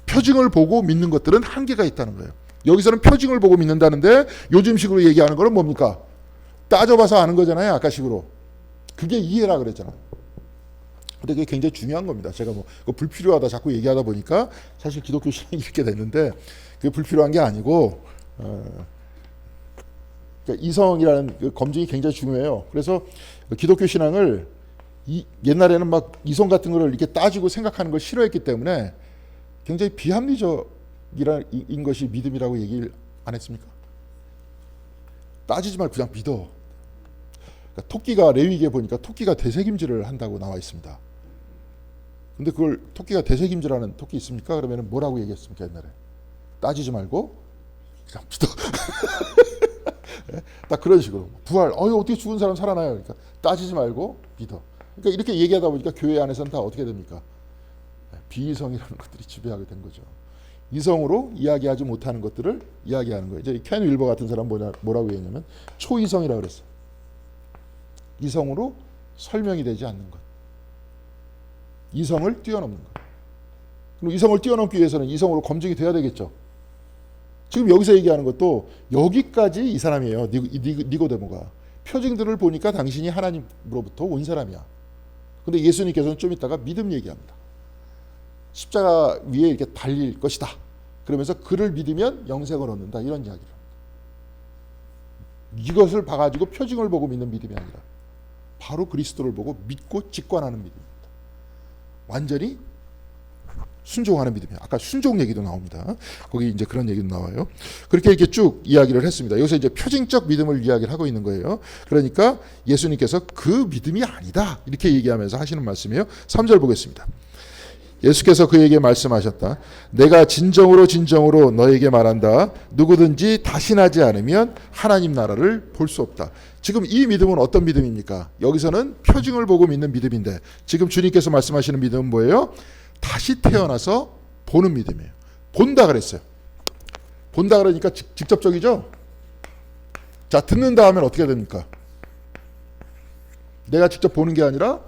표징을 보고 믿는 것들은 한계가 있다는 거예요. 여기서는 표징을 보고 믿는다는데 요즘식으로 얘기하는 거는 뭡니까? 따져봐서 아는 거잖아요. 아까식으로. 그게 이해라 그랬잖아요. 근데 그게 굉장히 중요한 겁니다. 제가 불필요하다 자꾸 얘기하다 보니까 사실 기독교 신앙이 이렇게 됐는데 그게 불필요한 게 아니고 그러니까 이성이라는 그 검증이 굉장히 중요해요. 그래서 기독교 신앙을 옛날에는 막 이성 같은 거를 이렇게 따지고 생각하는 걸 싫어했기 때문에 굉장히 비합리적인 것이 믿음이라고 얘기를 안 했습니까? 따지지 말고 그냥 믿어. 그러니까 토끼가 레위기에 보니까 토끼가 되새김질을 한다고 나와 있습니다. 근데 그걸 토끼가 되새김질하는 토끼 있습니까? 그러면 뭐라고 얘기했습니까 옛날에? 따지지 말고 그냥 믿어. 딱 그런 식으로 부활. 어떻게 죽은 사람 살아나요? 그러니까 따지지 말고 믿어. 그러니까 이렇게 얘기하다 보니까 교회 안에서는 다 어떻게 됩니까? 비이성이라는 것들이 지배하게 된 거죠. 이성으로 이야기하지 못하는 것들을 이야기하는 거예요. 이제 켄 윌버 같은 사람 뭐라고 얘기했냐면 초이성이라고 그랬어요. 이성으로 설명이 되지 않는 것. 이성을 뛰어넘는 것. 그럼 이성을 뛰어넘기 위해서는 이성으로 검증이 돼야 되겠죠. 지금 여기서 얘기하는 것도 여기까지 이 사람이에요. 니고데모가. 표징들을 보니까 당신이 하나님으로부터 온 사람이야. 근데 예수님께서는 좀 이따가 믿음 얘기합니다. 십자가 위에 이렇게 달릴 것이다. 그러면서 그를 믿으면 영생을 얻는다. 이런 이야기를 합니다. 이것을 봐가지고 표징을 보고 믿는 믿음이 아니라 바로 그리스도를 보고 믿고 직관하는 믿음입니다. 완전히 순종하는 믿음이에요. 아까 순종 얘기도 나옵니다. 거기 이제 그런 얘기도 나와요. 그렇게 이렇게 쭉 이야기를 했습니다. 여기서 이제 표징적 믿음을 이야기를 하고 있는 거예요. 그러니까 예수님께서 그 믿음이 아니다. 이렇게 얘기하면서 하시는 말씀이에요. 3절 보겠습니다. 예수께서 그에게 말씀하셨다. 내가 진정으로 너에게 말한다. 누구든지 다신하지 않으면 하나님 나라를 볼 수 없다. 지금 이 믿음은 어떤 믿음입니까? 여기서는 표징을 보고 믿는 믿음인데 지금 주님께서 말씀하시는 믿음은 뭐예요? 다시 태어나서 보는 믿음이에요. 본다 그랬어요. 본다 그러니까 직접적이죠? 자, 듣는다 하면 어떻게 됩니까? 내가 직접 보는 게 아니라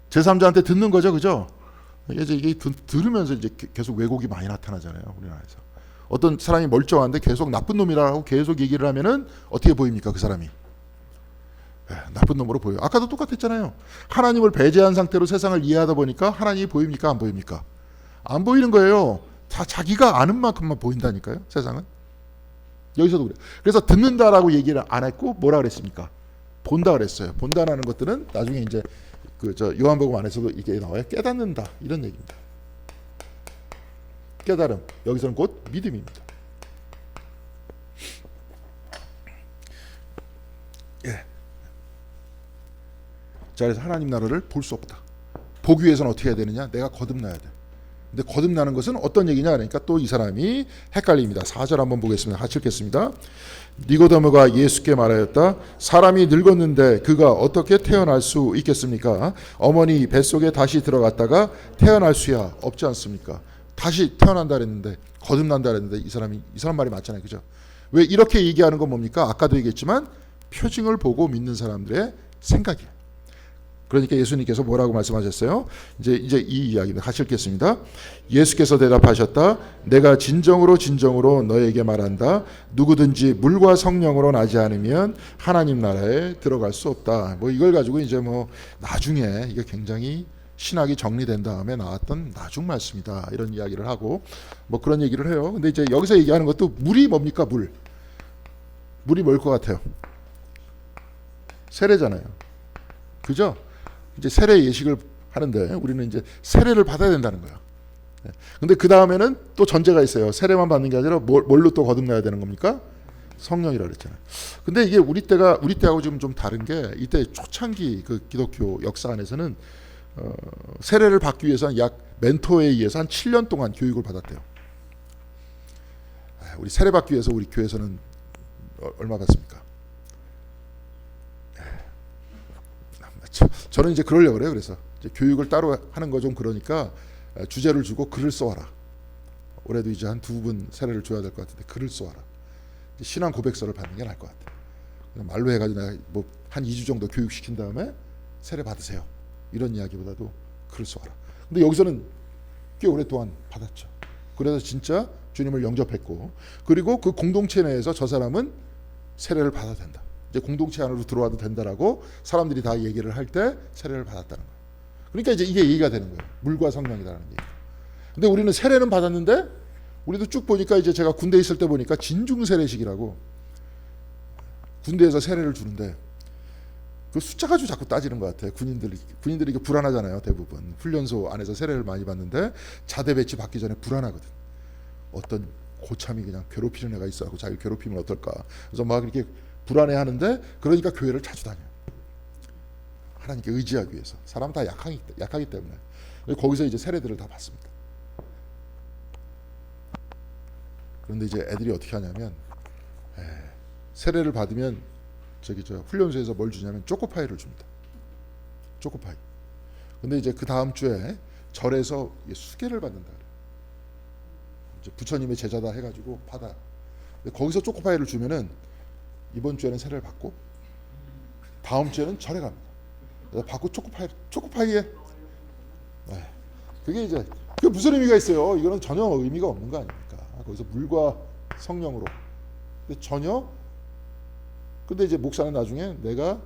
제3자한테 듣는 거죠. 그죠? 이게 들으면서 이제 계속 왜곡이 많이 나타나잖아요. 우리나라에서. 어떤 사람이 멀쩡한데 계속 나쁜 놈이라고 계속 얘기를 하면은 어떻게 보입니까? 그 사람이. 나쁜 놈으로 보여요. 아까도 똑같았잖아요. 하나님을 배제한 상태로 세상을 이해하다 보니까 하나님이 보입니까? 안 보입니까? 안 보이는 거예요. 다 자기가 아는 만큼만 보인다니까요. 세상은. 여기서도 그래요. 그래서 듣는다라고 얘기를 안 했고 뭐라 그랬습니까? 본다 그랬어요. 본다라는 것들은 나중에 이제 요한복음 안에서도 이게 나와요. 깨닫는다 이런 얘기입니다. 깨달음. 여기서는 곧 믿음입니다. 예. 자, 그래서 하나님 나라를 볼 수 없다. 보기 위해서는 어떻게 해야 되느냐? 내가 거듭나야 돼. 근데 거듭나는 것은 어떤 얘기냐? 그러니까 또 이 사람이 헷갈립니다. 4절 한번 보겠습니다. 같이 읽겠습니다. 니고데모가 예수께 말하였다. 사람이 늙었는데 그가 어떻게 태어날 수 있겠습니까? 어머니 뱃속에 다시 들어갔다가 태어날 수야 없지 않습니까? 다시 태어난다 그랬는데 거듭난다 그랬는데 이 사람 말이 맞잖아요. 그죠? 왜 이렇게 얘기하는 건 뭡니까? 아까도 얘기했지만 표징을 보고 믿는 사람들의 생각이에요. 그러니까 예수님께서 뭐라고 말씀하셨어요? 이제 이 이야기를 같이 읽겠습니다. 예수께서 대답하셨다. 내가 진정으로 너에게 말한다. 누구든지 물과 성령으로 나지 않으면 하나님 나라에 들어갈 수 없다. 뭐 이걸 가지고 이제 뭐 나중에 이게 굉장히 신학이 정리된 다음에 나왔던 나중 말씀이다. 이런 이야기를 하고 뭐 그런 얘기를 해요. 근데 이제 여기서 얘기하는 것도 물이 뭡니까? 물이 뭘 것 같아요? 세례잖아요. 그죠? 이제 세례 예식을 하는데 우리는 이제 세례를 받아야 된다는 거예요. 근데 그 다음에는 또 전제가 있어요. 세례만 받는 게 아니라 뭘로 또 거듭나야 되는 겁니까? 성령이라고 그랬잖아요. 근데 이게 우리 때하고 지금 좀 다른 게 이때 초창기 그 기독교 역사 안에서는 세례를 받기 위해서 약 멘토에 의해서 한 7년 동안 교육을 받았대요. 우리 세례 받기 위해서 우리 교회에서는 얼마 받습니까? 저는 이제 그러려고 그래요. 그래서 이제 교육을 따로 하는 거 좀 그러니까 주제를 주고 글을 써와라. 올해도 이제 한 2분 세례를 줘야 될 것 같은데 글을 써와라. 신앙 고백서를 받는 게 나을 것 같아요. 그냥 말로 해가지고 내가 뭐 한 2주 정도 교육시킨 다음에 세례 받으세요. 이런 이야기보다도 글을 써와라. 근데 여기서는 꽤 오랫동안 받았죠. 그래서 진짜 주님을 영접했고 그리고 그 공동체 내에서 저 사람은 세례를 받아야 된다. 이제 공동체 안으로 들어와도 된다라고 사람들이 다 얘기를 할 때 세례를 받았다는 거예요. 그러니까 이제 이게 얘기가 되는 거예요. 물과 성령이라는 얘기. 근데 우리는 세례는 받았는데 우리도 쭉 보니까 이제 제가 군대 있을 때 보니까 진중 세례식이라고 군대에서 세례를 주는데 그 숫자 가지고 자꾸 따지는 것 같아요. 군인들이 이게 불안하잖아요. 대부분 훈련소 안에서 세례를 많이 받는데 자대 배치 받기 전에 불안하거든. 어떤 고참이 그냥 괴롭히는 애가 있어하고 자기 괴롭히면 어떨까. 그래서 막 이렇게 불안해하는데 그러니까 교회를 자주 다녀요. 하나님께 의지하기 위해서. 사람 다 약하기 때문에 거기서 이제 세례들을 다 받습니다. 그런데 이제 애들이 어떻게 하냐면 세례를 받으면 저 훈련소에서 뭘 주냐면 초코파이를 줍니다. 초코파이. 근데 이제 그 다음 주에 절에서 수계를 받는다. 이제 부처님의 제자다 해가지고 받아. 거기서 초코파이를 주면은 이번 주에는 세례를 받고 다음 주에는 절에 갑니다. 그래서 받고 초코파이에. 그게 이제 그게 무슨 의미가 있어요? 이거는 전혀 의미가 없는 거 아닙니까? 거기서 물과 성령으로. 근데 전혀. 근데 이제 목사는 나중에 내가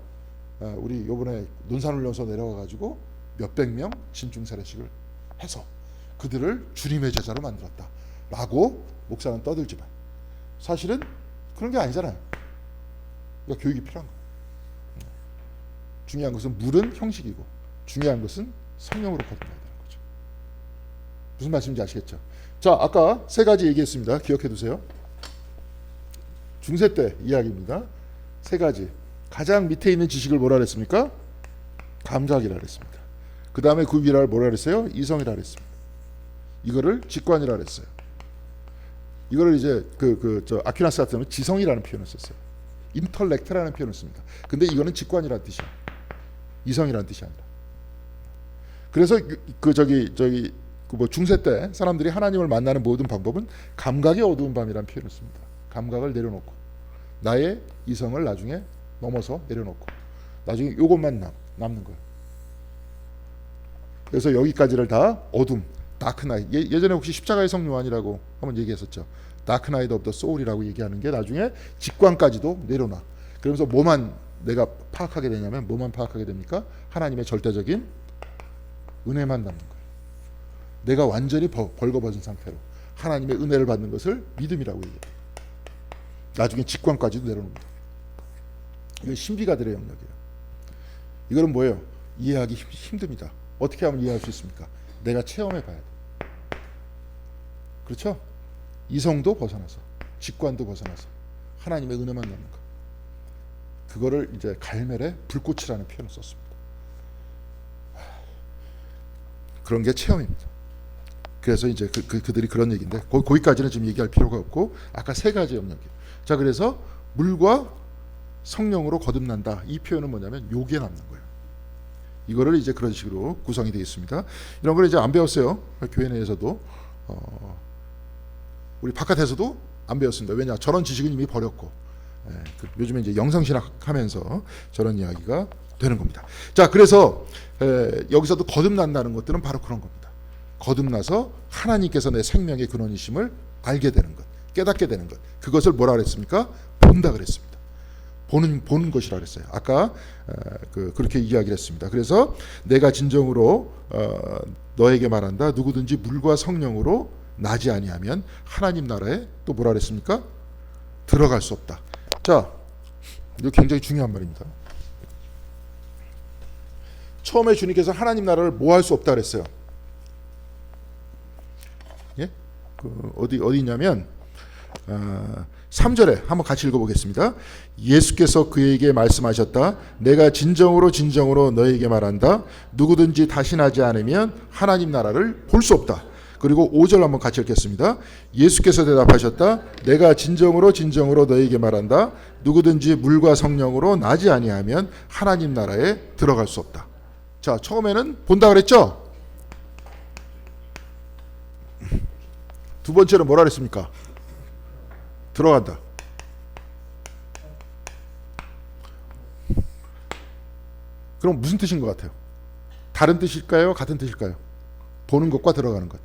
우리 요번에 논산훈련소 내려가가지고 몇백 명 진중 세례식을 해서 그들을 주님의 제자로 만들었다라고 목사는 떠들지만 사실은 그런 게 아니잖아요. 그러니까 교육이 필요한 거예요. 중요한 것은 물은 형식이고 중요한 것은 성령으로 거듭나야 되는 거죠. 무슨 말씀인지 아시겠죠? 자, 아까 세 가지 얘기했습니다. 기억해 두세요. 중세 때 이야기입니다. 세 가지. 가장 밑에 있는 지식을 뭐라 그랬습니까? 감각이라 그랬습니다. 그 다음에 그 위를 뭐라 그랬어요? 이성이라 그랬습니다. 이거를 직관이라 그랬어요. 이거를 이제 저 아퀴나스 같은 경우는 지성이라는 표현을 썼어요. 인털렉트라는 표현을 씁니다. 근데 이거는 직관이라는 뜻이야. 이성이라는 뜻이 아니라. 그래서 뭐 중세 때 사람들이 하나님을 만나는 모든 방법은 감각의 어두운 밤이라는 표현을 씁니다. 감각을 내려놓고 나의 이성을 나중에 넘어서 내려놓고 나중에 이것만 남는 거예요. 그래서 여기까지를 다 어둠, 다크나이트. 예전에 혹시 십자가의 성 요한이라고 한번 얘기했었죠. 다크나이트 오브 더 소울이라고 얘기하는 게 나중에 직관까지도 내려놔. 그러면서 뭐만 내가 파악하게 되냐면 뭐만 파악하게 됩니까? 하나님의 절대적인 은혜만 남는 거예요. 내가 완전히 벌거벗은 상태로 하나님의 은혜를 받는 것을 믿음이라고 얘기해요. 나중에 직관까지도 내려놓습니다. 이건 신비가들의 영역이에요. 이거는 뭐예요? 이해하기 힘듭니다. 어떻게 하면 이해할 수 있습니까? 내가 체험해 봐야 돼. 그렇죠? 이성도 벗어나서 직관도 벗어나서 하나님의 은혜만 남는 것. 그거를 이제 갈멜의 불꽃이라는 표현을 썼습니다. 그런 게 체험입니다. 그래서 이제 그들이 그런 얘기인데 거기까지는 지금 얘기할 필요가 없고 아까 세 가지 영역이에요. 자, 그래서 물과 성령으로 거듭난다. 이 표현은 뭐냐면 요게 남는 거예요. 이거를 이제 그런 식으로 구성이 되어 있습니다. 이런 걸 이제 안 배웠어요. 교회 내에서도 우리 바깥에서도 안 배웠습니다. 왜냐? 저런 지식은 이미 버렸고 요즘에 이제 영성신학하면서 저런 이야기가 되는 겁니다. 자, 그래서 여기서도 거듭난다는 것들은 바로 그런 겁니다. 거듭나서 하나님께서 내 생명의 근원이심을 알게 되는 것, 깨닫게 되는 것. 그것을 뭐라 그랬습니까? 본다 그랬습니다. 보는 것이라 그랬어요. 아까 그렇게 이야기를 했습니다. 그래서 내가 진정으로 너에게 말한다. 누구든지 물과 성령으로 나지 아니하면 하나님 나라에 또 뭐라 그랬습니까? 들어갈 수 없다. 자, 이거 굉장히 중요한 말입니다. 처음에 주님께서 하나님 나라를 뭐 할 수 없다 그랬어요. 예? 어디 있냐면 3절에 한번 같이 읽어보겠습니다. 예수께서 그에게 말씀하셨다. 내가 진정으로 너에게 말한다. 누구든지 다시 나지 않으면 하나님 나라를 볼 수 없다. 그리고 5절 한번 같이 읽겠습니다. 예수께서 대답하셨다. 내가 진정으로 너에게 말한다. 누구든지 물과 성령으로 나지 아니하면 하나님 나라에 들어갈 수 없다. 자, 처음에는 본다 그랬죠? 두 번째는 뭐라 그랬습니까? 들어간다. 그럼 무슨 뜻인 것 같아요? 다른 뜻일까요? 같은 뜻일까요? 보는 것과 들어가는 것.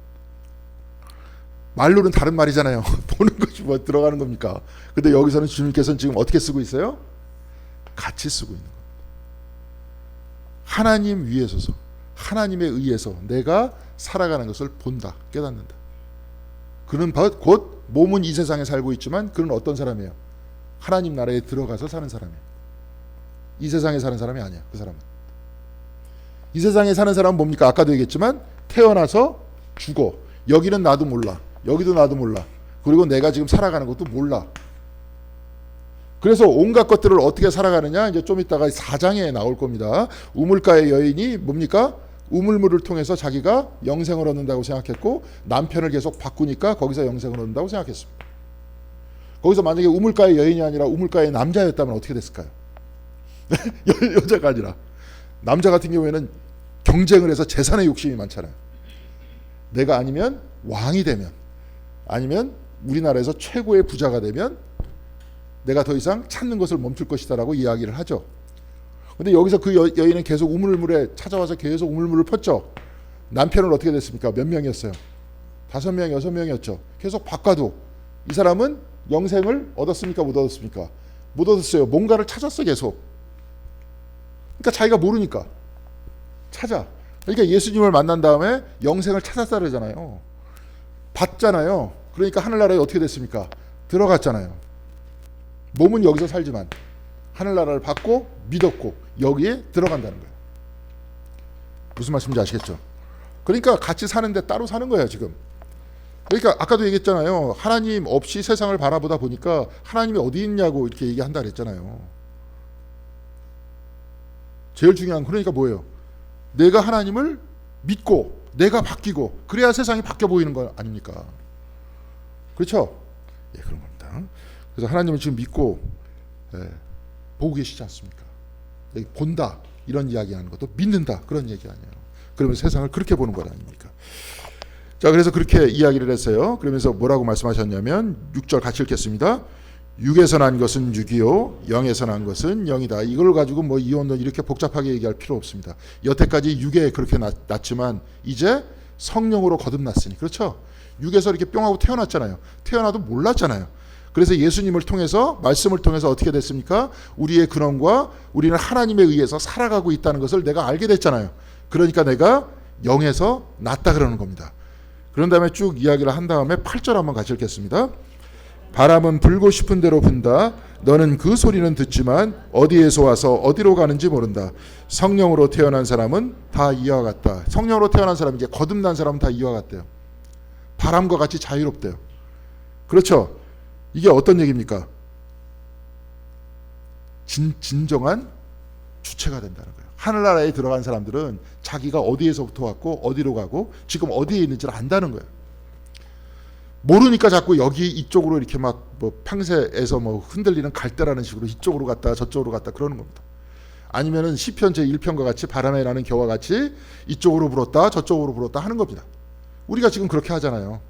말로는 다른 말이잖아요. 보는 것이 뭐 들어가는 겁니까? 근데 여기서는 주님께서는 지금 어떻게 쓰고 있어요? 같이 쓰고 있는 겁니다. 하나님 위에 서서 하나님에 의해서 내가 살아가는 것을 본다, 깨닫는다. 그는 곧 몸은 이 세상에 살고 있지만 그는 어떤 사람이에요? 하나님 나라에 들어가서 사는 사람이에요. 이 세상에 사는 사람이 아니야. 그 사람은. 이 세상에 사는 사람은 뭡니까? 아까도 얘기했지만 태어나서 죽어. 여기는 나도 몰라. 여기도 나도 몰라. 그리고 내가 지금 살아가는 것도 몰라. 그래서 온갖 것들을 어떻게 살아가느냐, 이제 좀 이따가 4장에 나올 겁니다. 우물가의 여인이 뭡니까? 우물물을 통해서 자기가 영생을 얻는다고 생각했고 남편을 계속 바꾸니까 거기서 영생을 얻는다고 생각했습니다. 거기서 만약에 우물가의 여인이 아니라 우물가의 남자였다면 어떻게 됐을까요? 여자가 아니라 남자 같은 경우에는 경쟁을 해서 재산의 욕심이 많잖아요. 내가 아니면 왕이 되면, 아니면 우리나라에서 최고의 부자가 되면 내가 더 이상 찾는 것을 멈출 것이다 라고 이야기를 하죠. 근데 여기서 그 여인은 계속 우물물에 찾아와서 계속 우물물을 폈죠. 남편은 어떻게 됐습니까? 몇 명이었어요? 5명, 6명이었죠. 계속 바꿔도 이 사람은 영생을 얻었습니까? 못 얻었습니까? 못 얻었어요. 뭔가를 찾았어 계속. 그러니까 자기가 모르니까 찾아. 그러니까 예수님을 만난 다음에 영생을 찾았다 그러잖아요. 받잖아요. 그러니까 하늘나라에 어떻게 됐습니까? 들어갔잖아요. 몸은 여기서 살지만 하늘나라를 받고 믿었고 여기에 들어간다는 거예요. 무슨 말씀인지 아시겠죠? 그러니까 같이 사는데 따로 사는 거예요 지금. 그러니까 아까도 얘기했잖아요. 하나님 없이 세상을 바라보다 보니까 하나님이 어디 있냐고 이렇게 얘기한다 그랬잖아요. 제일 중요한 건 그러니까 뭐예요? 내가 하나님을 믿고 내가 바뀌고 그래야 세상이 바뀌어 보이는 거 아닙니까? 그렇죠? 예, 그런 겁니다. 그래서 하나님을 지금 믿고 보고 계시지 않습니까? 여기 본다 이런 이야기하는 것도 믿는다 그런 얘기 아니에요. 그러면 세상을 그렇게 보는 것 아닙니까? 자, 그래서 그렇게 이야기를 했어요. 그러면서 뭐라고 말씀하셨냐면 6절 같이 읽겠습니다. 육에서 난 것은 육이요 영에서 난 것은 영이다. 이걸 가지고 뭐 이혼론 이렇게 복잡하게 얘기할 필요 없습니다. 여태까지 육에 그렇게 났지만 이제 성령으로 거듭났으니, 그렇죠? 육에서 이렇게 뿅하고 태어났잖아요. 태어나도 몰랐잖아요. 그래서 예수님을 통해서, 말씀을 통해서 어떻게 됐습니까? 우리의 근원과 우리는 하나님에 의해서 살아가고 있다는 것을 내가 알게 됐잖아요. 그러니까 내가 영에서 났다 그러는 겁니다. 그런 다음에 쭉 이야기를 한 다음에 8절 한번 같이 읽겠습니다. 바람은 불고 싶은 대로 분다. 너는 그 소리는 듣지만 어디에서 와서 어디로 가는지 모른다. 성령으로 태어난 사람은 다 이와 같다. 성령으로 태어난 사람, 이제 거듭난 사람은 다 이와 같대요. 바람과 같이 자유롭대요. 그렇죠? 이게 어떤 얘기입니까? 진정한 주체가 된다는 거예요. 하늘나라에 들어간 사람들은 자기가 어디에서부터 왔고 어디로 가고 지금 어디에 있는지를 안다는 거예요. 모르니까 자꾸 여기 이쪽으로 이렇게 막 뭐 팡새에서 뭐 흔들리는 갈대라는 식으로 이쪽으로 갔다 저쪽으로 갔다 그러는 겁니다. 아니면은 시편 제1편과 같이 바람에 나는 겨와 같이 이쪽으로 불었다 저쪽으로 불었다 하는 겁니다. 우리가 지금 그렇게 하잖아요.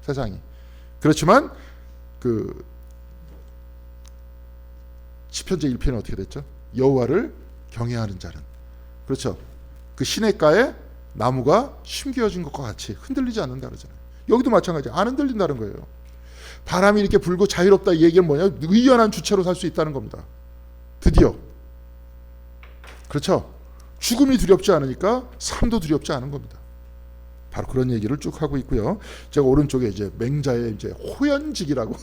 세상이. 그렇지만 그 시편 제1편은 어떻게 됐죠? 여호와를 경외하는 자는, 그렇죠? 그 시냇가에 나무가 심겨진 것과 같이 흔들리지 않는다 그러잖아요. 여기도 마찬가지예요. 안 흔들린다는 거예요. 바람이 이렇게 불고 자유롭다 이 얘기는 뭐냐? 의연한 주체로 살 수 있다는 겁니다. 드디어. 그렇죠? 죽음이 두렵지 않으니까 삶도 두렵지 않은 겁니다. 바로 그런 얘기를 쭉 하고 있고요. 제가 오른쪽에 이제 맹자의 이제 호연직이라고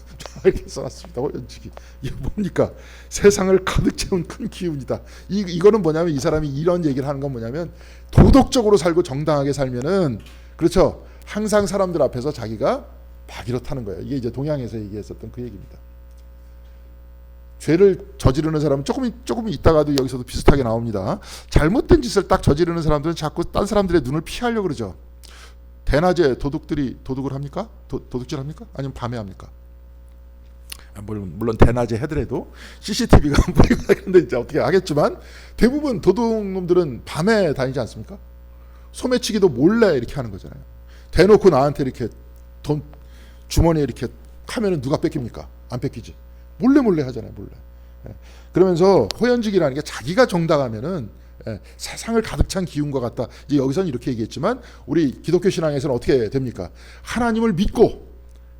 이렇게 써놨습니다. 호연직이. 이게 뭡니까? 세상을 가득 채운 큰 기운이다. 이거는 뭐냐면 이 사람이 이런 얘기를 하는 건 뭐냐면 도덕적으로 살고 정당하게 살면은, 그렇죠? 항상 사람들 앞에서 자기가 박이로 타는 거예요. 이게 이제 동양에서 얘기했었던 그 얘기입니다. 죄를 저지르는 사람은 조금 있다가도 여기서도 비슷하게 나옵니다. 잘못된 짓을 딱 저지르는 사람들은 자꾸 딴 사람들의 눈을 피하려고 그러죠. 대낮에 도둑을 합니까? 도둑질 합니까? 아니면 밤에 합니까? 물론 대낮에 해더라도 CCTV가 안 보이고 그런데 이제 어떻게 하겠지만 대부분 도둑놈들은 밤에 다니지 않습니까? 소매치기도 몰래 이렇게 하는 거잖아요. 대놓고 나한테 이렇게 돈 주머니에 이렇게 하면은 누가 뺏깁니까? 안 뺏기지. 몰래 하잖아요. 몰래. 그러면서 호연직이라는 게 자기가 정당하면은 세상을 가득 찬 기운과 같다. 이제 여기서는 이렇게 얘기했지만 우리 기독교 신앙에서는 어떻게 됩니까? 하나님을 믿고,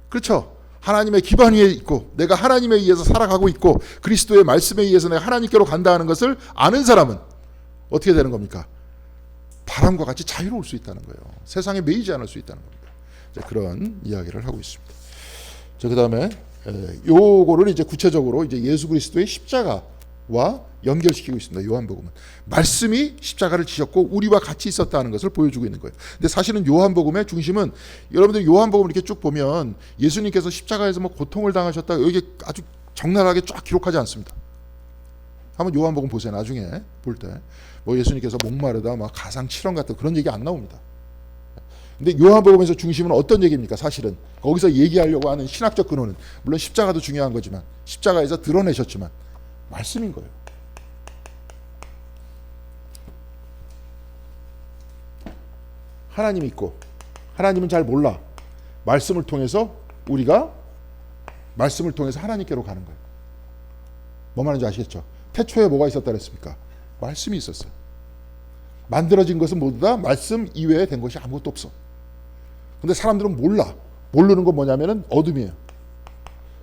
그렇죠? 하나님의 기반 위에 있고 내가 하나님에 의해서 살아가고 있고 그리스도의 말씀에 의해서 내가 하나님께로 간다 하는 것을 아는 사람은 어떻게 되는 겁니까? 바람과 같이 자유로울 수 있다는 거예요. 세상에 매이지 않을 수 있다는 겁니다. 자, 그런 이야기를 하고 있습니다. 자, 그 다음에 요거를 이제 구체적으로 이제 예수 그리스도의 십자가와 연결시키고 있습니다. 요한복음은 말씀이 십자가를 지셨고 우리와 같이 있었다는 것을 보여주고 있는 거예요. 근데 사실은 요한복음의 중심은 여러분들 요한복음 이렇게 쭉 보면 예수님께서 십자가에서 뭐 고통을 당하셨다 여기 아주 적나라하게 쫙 기록하지 않습니다. 한번 요한복음 보세요. 나중에 볼 때 뭐 예수님께서 목마르다 막 가상 7원 같은 그런 얘기 안 나옵니다. 근데 요한복음에서 중심은 어떤 얘기입니까? 사실은 거기서 얘기하려고 하는 신학적 근원은 물론 십자가도 중요한 거지만 십자가에서 드러내셨지만 말씀인 거예요. 하나님 있고 하나님은 잘 몰라. 말씀을 통해서 우리가 말씀을 통해서 하나님께로 가는 거예요. 뭐 말하는지 아시겠죠? 태초에 뭐가 있었다 그랬습니까? 말씀이 있었어요. 만들어진 것은 모두 다 말씀 이외에 된 것이 아무것도 없어. 근데 사람들은 몰라. 모르는 건 뭐냐면은 어둠이에요.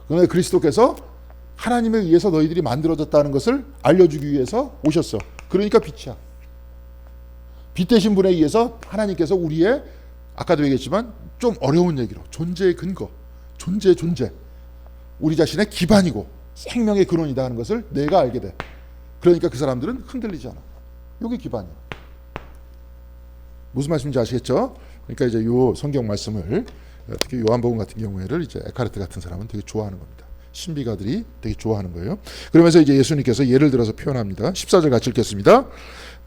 그런데 그리스도께서 하나님에 의해서 너희들이 만들어졌다는 것을 알려주기 위해서 오셨어. 그러니까 빛이야. 빛 되신 분에 의해서 하나님께서 우리의 아까도 얘기했지만 좀 어려운 얘기로 존재의 근거, 존재 우리 자신의 기반이고 생명의 근원이다 하는 것을 내가 알게 돼. 그러니까 그 사람들은 흔들리지 않아. 이게 기반이야. 무슨 말씀인지 아시겠죠? 그러니까 이제 요 성경 말씀을 특히 요한복음 같은 경우에를 이제 에카르트 같은 사람은 되게 좋아하는 겁니다. 신비가들이 되게 좋아하는 거예요. 그러면서 이제 예수님께서 예를 들어서 표현합니다. 14절 같이 읽겠습니다.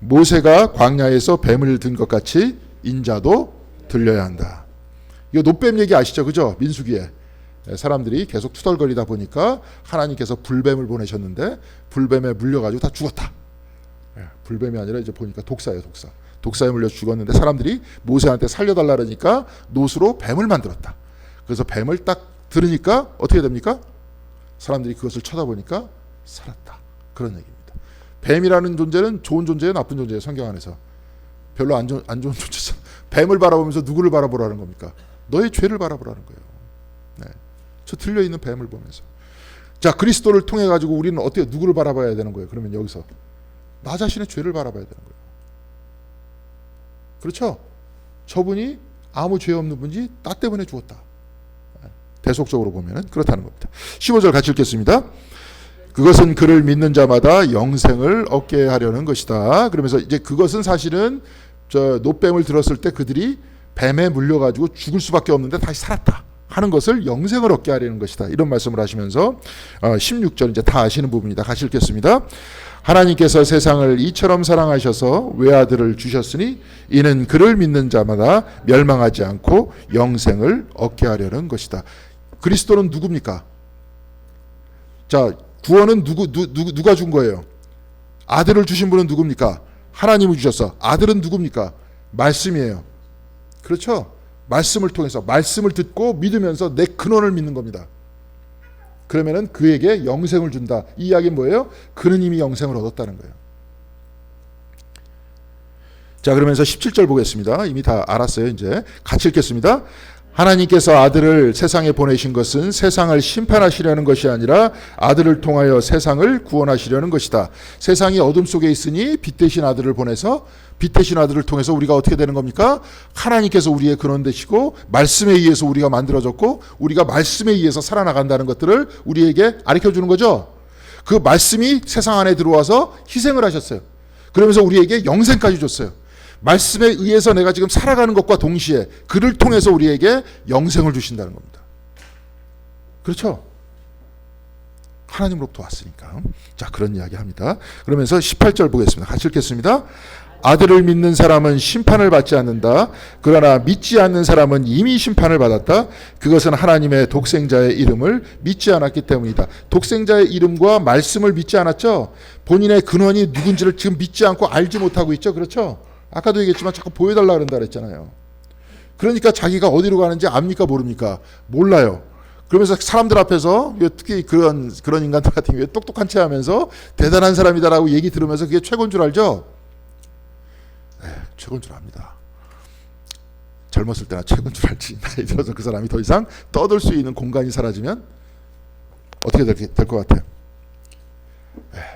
모세가 광야에서 뱀을 든 것 같이 인자도 들려야 한다. 이거 노뱀 얘기 아시죠? 그죠? 민수기에 사람들이 계속 투덜거리다 보니까 하나님께서 불뱀을 보내셨는데 불뱀에 물려가지고 다 죽었다. 불뱀이 아니라 이제 보니까 독사예요. 독사에 물려 죽었는데 사람들이 모세한테 살려달라 그러니까 노수로 뱀을 만들었다. 그래서 뱀을 딱 들으니까 어떻게 됩니까? 사람들이 그것을 쳐다보니까 살았다. 그런 얘기입니다. 뱀이라는 존재는 좋은 존재예요, 나쁜 존재예요? 성경 안에서 별로 안 좋은 존재죠. 뱀을 바라보면서 누구를 바라보라는 겁니까? 너의 죄를 바라보라는 거예요. 네. 저 들려있는 뱀을 보면서. 자, 그리스도를 통해 가지고 우리는 어떻게 누구를 바라봐야 되는 거예요? 그러면 여기서 나 자신의 죄를 바라봐야 되는 거예요. 그렇죠? 저분이 아무 죄 없는 분이 나 때문에 죽었다. 대속적으로 보면 그렇다는 겁니다. 15절 같이 읽겠습니다. 그것은 그를 믿는 자마다 영생을 얻게 하려는 것이다. 그러면서 이제 그것은 사실은 저 노뱀을 들었을 때 그들이 뱀에 물려가지고 죽을 수밖에 없는데 다시 살았다 하는 것을 영생을 얻게 하려는 것이다. 이런 말씀을 하시면서 16절 이제 다 아시는 부분이다. 같이 읽겠습니다. 하나님께서 세상을 이처럼 사랑하셔서 외아들을 주셨으니 이는 그를 믿는 자마다 멸망하지 않고 영생을 얻게 하려는 것이다. 그리스도는 누굽니까? 자, 구원은 누가 준 거예요? 아들을 주신 분은 누굽니까? 하나님을 주셨어. 아들은 누굽니까? 말씀이에요. 그렇죠? 말씀을 통해서 말씀을 듣고 믿으면서 내 근원을 믿는 겁니다. 그러면은 그에게 영생을 준다. 이 이야기는 뭐예요? 그는 이미 영생을 얻었다는 거예요. 자, 그러면서 17절 보겠습니다. 이미 다 알았어요. 이제 같이 읽겠습니다. 하나님께서 아들을 세상에 보내신 것은 세상을 심판하시려는 것이 아니라 아들을 통하여 세상을 구원하시려는 것이다. 세상이 어둠 속에 있으니 빛 되신 아들을 보내서 빛 되신 아들을 통해서 우리가 어떻게 되는 겁니까? 하나님께서 우리의 근원 되시고 말씀에 의해서 우리가 만들어졌고 우리가 말씀에 의해서 살아나간다는 것들을 우리에게 가르쳐주는 거죠. 그 말씀이 세상 안에 들어와서 희생을 하셨어요. 그러면서 우리에게 영생까지 줬어요. 말씀에 의해서 내가 지금 살아가는 것과 동시에 그를 통해서 우리에게 영생을 주신다는 겁니다. 그렇죠? 하나님으로부터 왔으니까. 자, 그런 이야기 합니다. 그러면서 18절 보겠습니다. 같이 읽겠습니다. 아들을 믿는 사람은 심판을 받지 않는다. 그러나 믿지 않는 사람은 이미 심판을 받았다. 그것은 하나님의 독생자의 이름을 믿지 않았기 때문이다. 독생자의 이름과 말씀을 믿지 않았죠? 본인의 근원이 누군지를 지금 믿지 않고 알지 못하고 있죠? 그렇죠? 아까도 얘기했지만 자꾸 보여달라 그런다 그랬잖아요. 그러니까 자기가 어디로 가는지 압니까 모릅니까? 몰라요. 그러면서 사람들 앞에서 특히 그런 인간들 같은 경우에 똑똑한 체 하면서 대단한 사람이다라고 얘기 들으면서 그게 최고인 줄 알죠? 네, 최고인 줄 압니다. 젊었을 때나 최고인 줄 알지. 나이 들어서 그 사람이 더 이상 떠들 수 있는 공간이 사라지면 어떻게 될 것 같아요?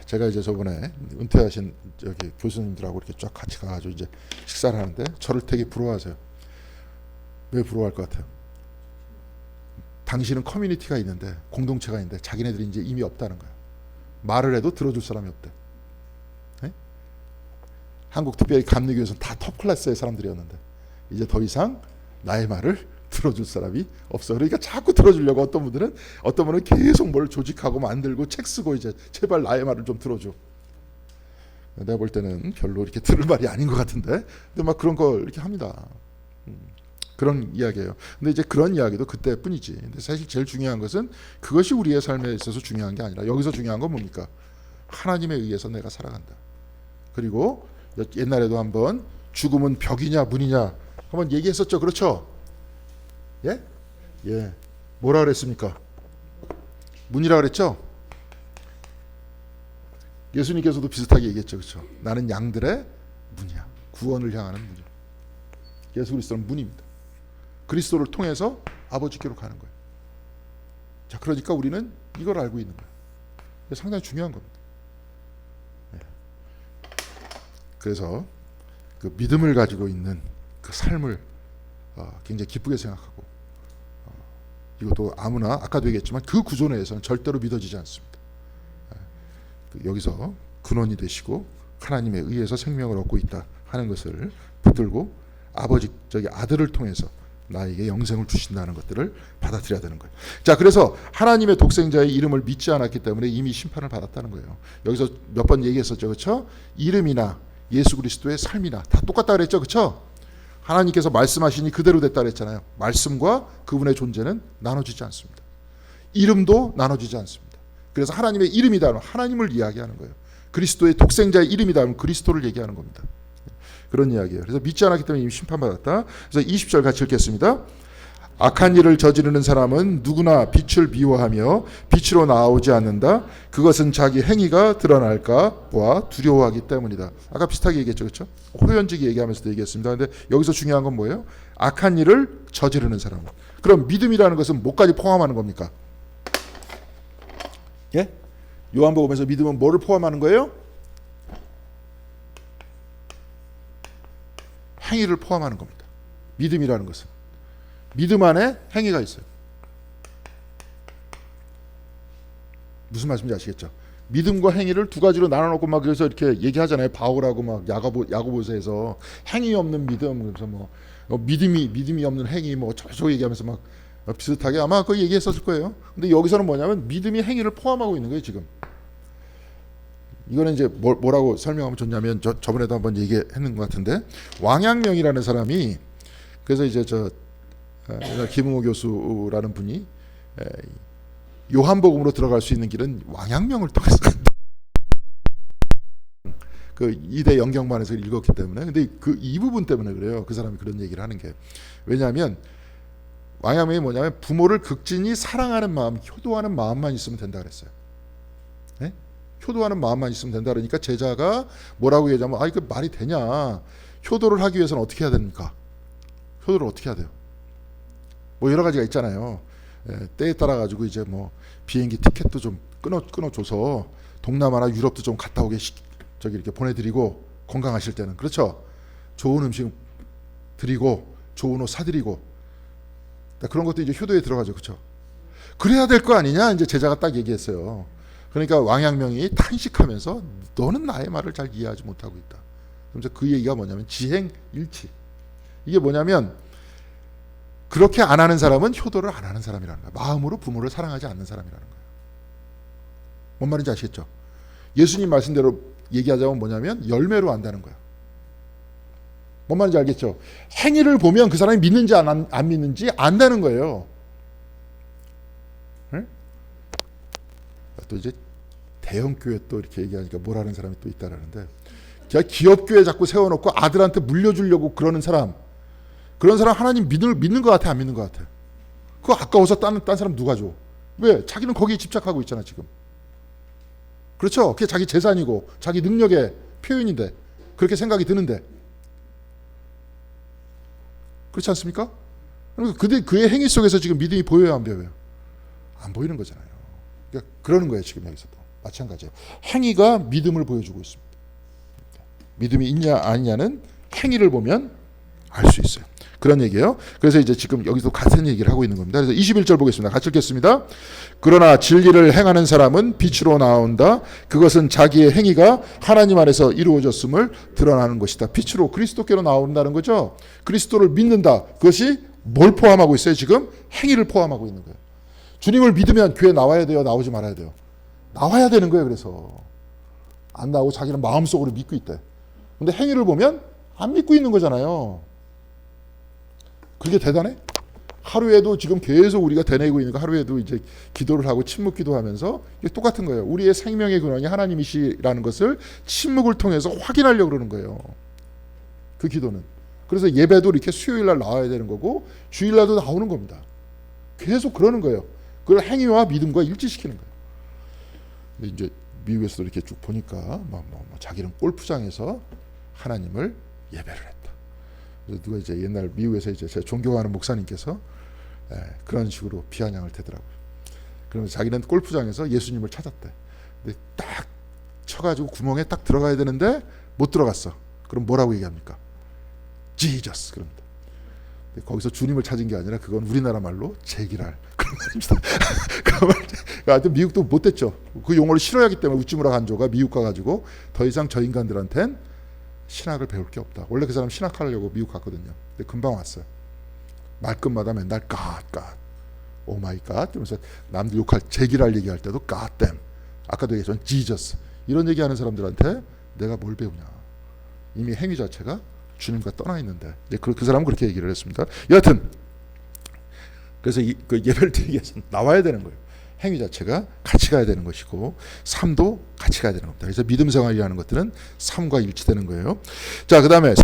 제가 이제 저번에 은퇴하신 여기 교수님들하고 이렇게 쫙 같이 가가지고 이제 식사를 하는데 저를 되게 부러워하세요. 왜 부러워할 것 같아요? 당신은 커뮤니티가 있는데, 공동체가 있는데 자기네들이 이제 이미 없다는 거야. 말을 해도 들어줄 사람이 없대. 네? 한국 특별히 감리교에서는 다 톱 클래스의 사람들이었는데 이제 더 이상 나의 말을 들어줄 사람이 없어. 그러니까 자꾸 들어주려고 어떤 분은 계속 뭘 조직하고 만들고 책 쓰고 이제 제발 나의 말을 좀 들어줘. 내가 볼 때는 별로 이렇게 들을 말이 아닌 것 같은데, 근데 막 그런 걸 이렇게 합니다. 그런 이야기예요. 근데 이제 그런 이야기도 그때뿐이지. 근데 사실 제일 중요한 것은 그것이 우리의 삶에 있어서 중요한 게 아니라, 여기서 중요한 건 뭡니까? 하나님에 의해서 내가 살아간다. 그리고 옛날에도 한번 죽음은 벽이냐 문이냐 한번 얘기했었죠. 그렇죠? 예? 예. 뭐라 그랬습니까? 문이라 그랬죠? 예수님께서도 비슷하게 얘기했죠. 그렇죠? 나는 양들의 문이야. 구원을 향하는 문이야. 예수 그리스도는 문입니다. 그리스도를 통해서 아버지께로 가는 거예요. 자, 그러니까 우리는 이걸 알고 있는 거예요. 상당히 중요한 겁니다. 네. 그래서 그 믿음을 가지고 있는 그 삶을 굉장히 기쁘게 생각하고, 이것도 아무나 아까도 얘기했지만 그 구조 내에서는 절대로 믿어지지 않습니다. 여기서 근원이 되시고 하나님에 의해서 생명을 얻고 있다 하는 것을 붙들고 아들을 통해서 나에게 영생을 주신다는 것들을 받아들여야 되는 거예요. 자, 그래서 하나님의 독생자의 이름을 믿지 않았기 때문에 이미 심판을 받았다는 거예요. 여기서 몇 번 얘기했었죠. 그렇죠? 이름이나 예수 그리스도의 삶이나 다 똑같다 그랬죠. 그렇죠? 하나님께서 말씀하시니 그대로 됐다 그랬잖아요. 말씀과 그분의 존재는 나눠지지 않습니다. 이름도 나눠지지 않습니다. 그래서 하나님의 이름이다 하면 하나님을 이야기하는 거예요. 그리스도의 독생자의 이름이다 하면 그리스도를 얘기하는 겁니다. 그런 이야기예요. 그래서 믿지 않았기 때문에 이미 심판받았다. 그래서 20절 같이 읽겠습니다. 악한 일을 저지르는 사람은 누구나 빛을 미워하며 빛으로 나오지 않는다. 그것은 자기 행위가 드러날까 봐 두려워하기 때문이다. 아까 비슷하게 얘기했죠. 그렇죠? 호연지기 얘기하면서도 얘기했습니다. 그런데 여기서 중요한 건 뭐예요? 악한 일을 저지르는 사람. 그럼 믿음이라는 것은 뭐까지 포함하는 겁니까? 예? 요한복음에서 믿음은 뭐를 포함하는 거예요? 행위를 포함하는 겁니다. 믿음이라는 것은 믿음 안에 행위가 있어요. 무슨 말씀인지 아시겠죠? 믿음과 행위를 두 가지로 나눠놓고 막 그래서 이렇게 얘기하잖아요. 바울하고 막 야고보서에서 행위 없는 믿음, 그래서 뭐 믿음이 없는 행위 뭐 저쪽 얘기하면서 막 비슷하게 아마 그 얘기했었을 거예요. 근데 여기서는 뭐냐면 믿음이 행위를 포함하고 있는 거예요. 지금 이거는 이제 뭐라고 설명하면 좋냐면 저번에도 한번 얘기했는 것 같은데, 왕양명이라는 사람이, 그래서 이제 김웅호 교수라는 분이 요한복음으로 들어갈 수 있는 길은 왕양명을 통해서 그 2대 영경반에서 읽었기 때문에. 근데 이 부분 때문에 그래요. 그 사람이 그런 얘기를 하는 게. 왜냐하면 왕양명이 뭐냐면 부모를 극진히 사랑하는 마음, 효도하는 마음만 있으면 된다 그랬어요. 네? 효도하는 마음만 있으면 된다 그러니까 제자가 뭐라고 얘기하면 이거 말이 되냐. 효도를 하기 위해서는 어떻게 해야 됩니까? 효도를 어떻게 해야 돼요? 뭐 여러 가지가 있잖아요. 때에 따라 가지고 이제 뭐 비행기 티켓도 좀 끊어줘서 동남아나 유럽도 좀 갔다 오게 이렇게 보내드리고, 건강하실 때는. 그렇죠? 좋은 음식 드리고 좋은 옷 사드리고, 그런 것도 이제 효도에 들어가죠. 그렇죠? 그래야 될 거 아니냐 이제 제자가 딱 얘기했어요. 그러니까 왕양명이 탄식하면서 너는 나의 말을 잘 이해하지 못하고 있다. 그래서 그 얘기가 뭐냐면 지행일치. 이게 뭐냐면 그렇게 안 하는 사람은 효도를 안 하는 사람이라는 거예요. 마음으로 부모를 사랑하지 않는 사람이라는 거예요. 뭔 말인지 아시겠죠? 예수님 말씀대로 얘기하자면 뭐냐면 열매로 안다는 거예요. 뭔 말인지 알겠죠? 행위를 보면 그 사람이 믿는지 안 믿는지 안다는 거예요. 네? 또 이제 대형교회 또 이렇게 얘기하니까 뭐라는 사람이 또 있다라는데, 기업교회 자꾸 세워놓고 아들한테 물려주려고 그러는 사람, 그런 사람 하나님 믿는 것 같아, 안 믿는 것 같아? 그거 아까워서 딴 사람 누가 줘? 왜? 자기는 거기에 집착하고 있잖아 지금. 그렇죠? 그게 자기 재산이고 자기 능력의 표현인데, 그렇게 생각이 드는데, 그렇지 않습니까? 그러니까 그의 행위 속에서 지금 믿음이 보여요, 안 보여요? 안 보이는 거잖아요. 그러니까 그러는 거예요. 지금 여기서도 마찬가지예요. 행위가 믿음을 보여주고 있습니다. 믿음이 있냐 아니냐는 행위를 보면 알 수 있어요. 그런 얘기예요. 그래서 이제 지금 여기서 같은 얘기를 하고 있는 겁니다. 그래서 21절 보겠습니다. 같이 읽겠습니다. 그러나 진리를 행하는 사람은 빛으로 나온다. 그것은 자기의 행위가 하나님 안에서 이루어졌음을 드러나는 것이다. 빛으로 그리스도께로 나온다는 거죠. 그리스도를 믿는다. 그것이 뭘 포함하고 있어요? 지금 행위를 포함하고 있는 거예요. 주님을 믿으면 교회 나와야 돼요? 나오지 말아야 돼요? 나와야 되는 거예요. 그래서 안 나오고 자기는 마음속으로 믿고 있대. 근데 행위를 보면 안 믿고 있는 거잖아요. 그게 대단해? 하루에도 지금 계속 우리가 되뇌고 있는 거, 하루에도 이제 기도를 하고 침묵 기도하면서 이게 똑같은 거예요. 우리의 생명의 근원이 하나님이시라는 것을 침묵을 통해서 확인하려고 그러는 거예요. 그 기도는. 그래서 예배도 이렇게 수요일 날 나와야 되는 거고 주일 날도 나오는 겁니다. 계속 그러는 거예요. 그걸 행위와 믿음과 일치시키는 거예요. 근데 이제 미국에서도 이렇게 쭉 보니까 자기는 골프장에서 하나님을 예배를 했다. 그래서 누가 이제 옛날 미국에서 이제 제가 존경하는 목사님께서 그런 식으로 비아냥을 대더라고요. 그러면서 자기는 골프장에서 예수님을 찾았대. 근데 딱 쳐가지고 구멍에 딱 들어가야 되는데 못 들어갔어. 그럼 뭐라고 얘기합니까? 지저스 그럽니다. 거기서 주님을 찾은 게 아니라 그건 우리나라 말로 제기랄 그런 말입니다. 하여튼 미국도 못됐죠. 그 용어를 싫어하기 때문에 우찌무라 간조가 미국 가가지고 더 이상 저 인간들한텐 신학을 배울 게 없다. 원래 그 사람 신학하려고 미국 갔거든요. 근데 금방 왔어요. 말끝마다 맨날 갓 오 마이 갓 그러면서 남들 욕할 제기랄 얘기할 때도 갓댐 아까도 얘기했지만 지저스 이런 얘기하는 사람들한테 내가 뭘 배우냐. 이미 행위 자체가 주님과 떠나 있는데 그 사람은 그렇게 얘기를 했습니다. 여하튼 그래서 그 예배를 드리기 위해서 나와야 되는 거예요. 행위 자체가 같이 가야 되는 것이고 삶도 같이 가야 되는 겁니다. 그래서 믿음 생활이라는 것들은 삶과 일치되는 거예요. 자, 그 다음에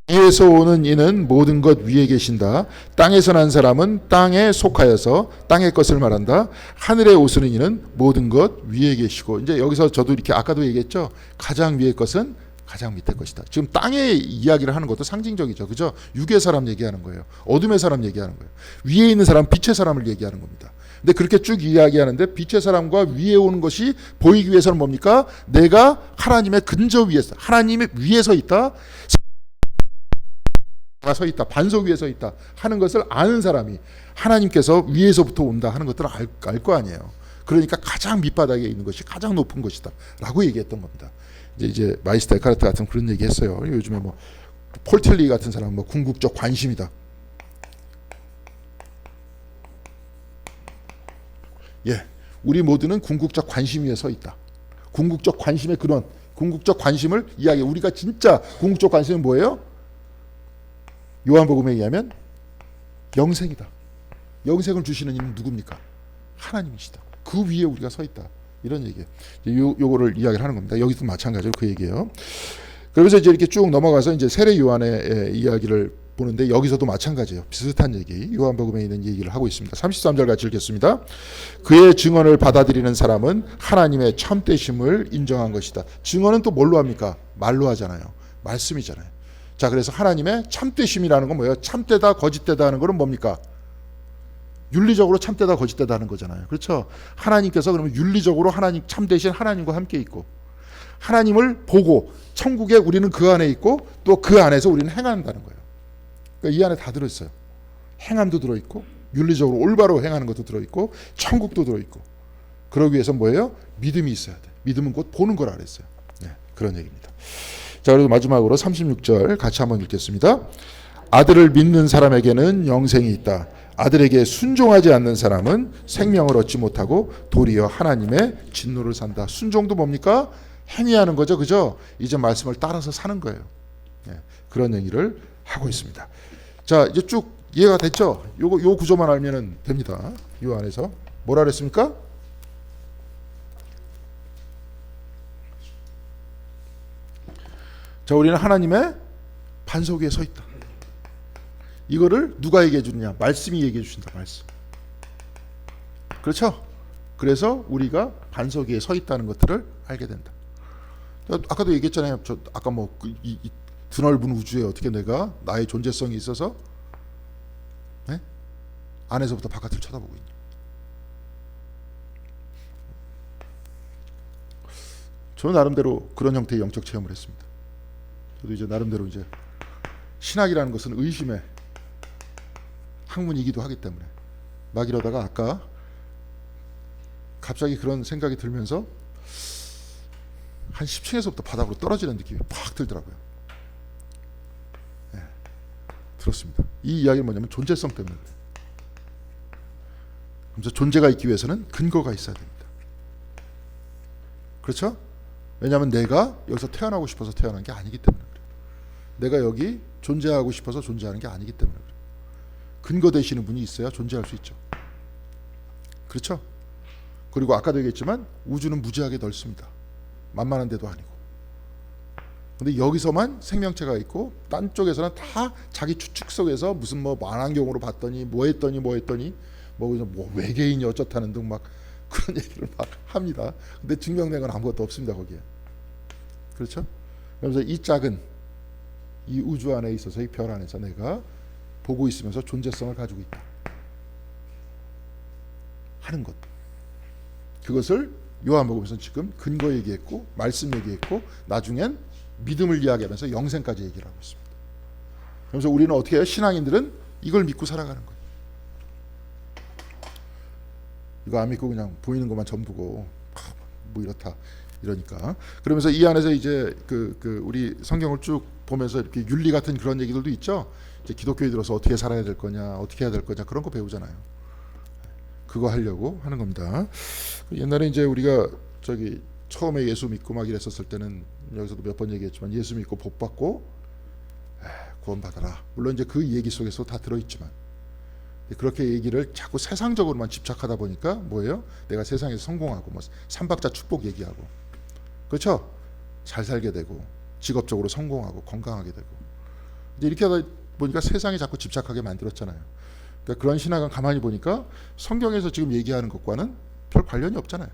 위에서 오는 이는 모든 것 위에 계신다. 땅에서 난 사람은 땅에 속하여서 땅의 것을 말한다. 하늘에 오시는 이는 모든 것 위에 계시고 이제 여기서 저도 이렇게 아까도 얘기했죠. 가장 위의 것은 가장 밑에 것이다. 지금 땅의 이야기를 하는 것도 상징적이죠. 그죠? 육의 사람 얘기하는 거예요. 어둠의 사람 얘기하는 거예요. 위에 있는 사람, 빛의 사람을 얘기하는 겁니다. 근데 그렇게 쭉 이야기하는데 빛의 사람과 위에 오는 것이 보이기 위해서는 뭡니까? 내가 하나님의 근저 위에서, 하나님의 위에 서 있다. 서 있다. 반석 위에 서 있다. 하는 것을 아는 사람이 하나님께서 위에서부터 온다 하는 것들을 알 거 아니에요. 그러니까 가장 밑바닥에 있는 것이 가장 높은 것이다. 라고 얘기했던 겁니다. 이제 마이스터 에카르트 같은 그런 얘기 했어요. 요즘에 뭐 폴틀리 같은 사람 뭐 궁극적 관심이다. 예, 우리 모두는 궁극적 관심 위에 서 있다. 궁극적 관심의 근원, 궁극적 관심을 이야기해. 우리가 진짜 궁극적 관심은 뭐예요? 요한복음에 의하면 영생이다. 영생을 주시는 이는 누굽니까? 하나님이시다. 그 위에 우리가 서 있다. 이런 얘기예요. 요거를 이야기를 하는 겁니다. 여기도 마찬가지로 그 얘기예요. 그러면서 이제 이렇게 쭉 넘어가서 이제 세례 요한의 이야기를 보는데 여기서도 마찬가지예요. 비슷한 얘기. 요한복음에 있는 얘기를 하고 있습니다. 33절 같이 읽겠습니다. 그의 증언을 받아들이는 사람은 하나님의 참되심을 인정한 것이다. 증언은 또 뭘로 합니까? 말로 하잖아요. 말씀이잖아요. 자, 그래서 하나님의 참되심이라는 건 뭐예요? 참되다, 거짓되다 하는 거는 뭡니까? 윤리적으로 참되다 거짓되다 하는 거잖아요. 그렇죠? 하나님께서 그러면 윤리적으로 하나님 참되신 하나님과 함께 있고 하나님을 보고 천국에 우리는 그 안에 있고 또 그 안에서 우리는 행한다는 거예요. 그러니까 이 안에 다 들어있어요. 행함도 들어있고 윤리적으로 올바로 행하는 것도 들어있고 천국도 들어있고 그러기 위해서 뭐예요? 믿음이 있어야 돼. 믿음은 곧 보는 거라 그랬어요. 네, 그런 얘기입니다. 자, 그리고 마지막으로 36절 같이 한번 읽겠습니다. 아들을 믿는 사람에게는 영생이 있다. 아들에게 순종하지 않는 사람은 생명을 얻지 못하고 도리어 하나님의 진노를 산다. 순종도 뭡니까? 행위하는 거죠. 그죠? 이제 말씀을 따라서 사는 거예요. 네, 그런 얘기를 하고 있습니다. 자, 이제 쭉 이해가 됐죠? 요 구조만 알면 됩니다. 이 안에서 뭐라 그랬습니까? 자, 우리는 하나님의 반석 위에 서 있다. 이거를 누가 얘기해 주느냐? 말씀이 얘기해 주신다. 말씀. 그렇죠? 그래서 우리가 반석 위에 서 있다는 것들을 알게 된다. 아까도 얘기했잖아요. 저 아까 뭐 이 드넓은 우주에 어떻게 내가 나의 존재성이 있어서 네? 안에서부터 바깥을 쳐다보고 있냐. 저는 나름대로 그런 형태의 영적 체험을 했습니다. 저도 이제 나름대로 이제 신학이라는 것은 의심의 학문이기도 하기 때문에 막 이러다가 아까 갑자기 그런 생각이 들면서 한 10층에서부터 바닥으로 떨어지는 느낌이 팍 들더라고요. 네, 들었습니다. 이 이야기는 뭐냐면 존재성 때문에 그래요. 그래서 존재가 있기 위해서는 근거가 있어야 됩니다. 그렇죠? 왜냐하면 내가 여기서 태어나고 싶어서 태어난 게 아니기 때문에 그래요. 내가 여기 존재하고 싶어서 존재하는 게 아니기 때문에 그래요. 근거 되시는 분이 있어야 존재할 수 있죠. 그렇죠? 그리고 아까도 얘기했지만 우주는 무지하게 넓습니다. 만만한 데도 아니고. 근데 여기서만 생명체가 있고 딴 쪽에서는 다 자기 추측 속에서 무슨 뭐 만환경으로 봤더니 뭐 했더니 뭐 외계인이 어쩌다는 등 막 그런 얘기를 막 합니다. 근데 증명된 건 아무것도 없습니다 거기에. 그렇죠? 그래서 이 작은 이 우주 안에 있어서 이 별 안에서 내가 보고 있으면서 존재성을 가지고 있다 하는 것. 그것을 요한복음에서 지금 근거 얘기했고 말씀 얘기했고 나중엔 믿음을 이야기하면서 영생까지 얘기를 하고 있습니다. 그래서 우리는 어떻게 해요? 신앙인들은 이걸 믿고 살아가는 거예요. 이거 안 믿고 그냥 보이는 것만 전부고 뭐 이렇다 이러니까. 그러면서 이 안에서 이제 우리 성경을 쭉 보면서 이렇게 윤리 같은 그런 얘기들도 있죠. 이제 기독교에 들어서 어떻게 살아야 될 거냐, 어떻게 해야 될 거냐 그런 거 배우잖아요. 그거 하려고 하는 겁니다. 옛날에 이제 우리가 저기 처음에 예수 믿고 막 이랬었을 때는 여기서도 몇 번 얘기했지만 예수 믿고 복 받고 구원받아라. 물론 이제 그 얘기 속에서 다 들어있지만 그렇게 얘기를 자꾸 세상적으로만 집착하다 보니까 뭐예요? 내가 세상에서 성공하고 뭐 삼박자 축복 얘기하고 그렇죠? 잘 살게 되고 직업적으로 성공하고 건강하게 되고 이제 이렇게 하다 보니까 세상에 자꾸 집착하게 만들었잖아요. 그러니까 그런 신학은 가만히 보니까 성경에서 지금 얘기하는 것과는 별 관련이 없잖아요.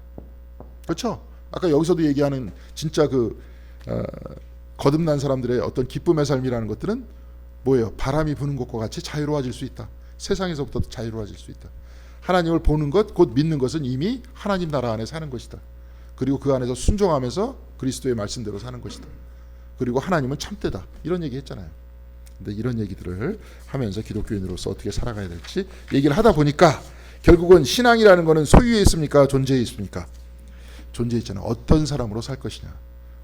그렇죠? 아까 여기서도 얘기하는 진짜 거듭난 사람들의 어떤 기쁨의 삶이라는 것들은 뭐예요? 바람이 부는 것과 같이 자유로워질 수 있다. 세상에서부터 자유로워질 수 있다. 하나님을 보는 것, 곧 믿는 것은 이미 하나님 나라 안에 사는 것이다. 그리고 그 안에서 순종하면서 그리스도의 말씀대로 사는 것이다. 그리고 하나님은 참되다. 이런 얘기 했잖아요. 근데 이런 얘기들을 하면서 기독교인으로서 어떻게 살아가야 될지 얘기를 하다 보니까 결국은 신앙이라는 것은 소유에 있습니까? 존재에 있습니까? 존재에 있잖아요. 어떤 사람으로 살 것이냐,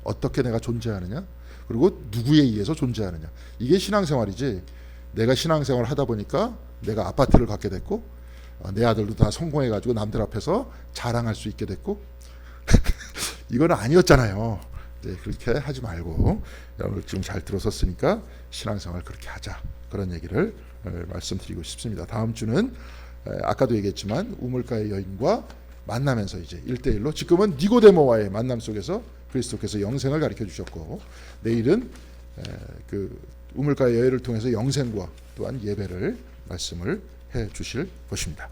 어떻게 내가 존재하느냐, 그리고 누구에 의해서 존재하느냐. 이게 신앙생활이지. 내가 신앙생활을 하다 보니까 내가 아파트를 갖게 됐고 내 아들도 다 성공해가지고 남들 앞에서 자랑할 수 있게 됐고 이건 아니었잖아요. 네, 그렇게 하지 말고 여러분 지금 잘 들어섰으니까 신앙생활 그렇게 하자. 그런 얘기를 말씀드리고 싶습니다. 다음 주는 아까도 얘기했지만 우물가의 여인과 만나면서 이제 1대1로 지금은 니고데모와의 만남 속에서 그리스도께서 영생을 가르쳐 주셨고 내일은 그 우물가의 여인을 통해서 영생과 또한 예배를 말씀을 해 주실 것입니다.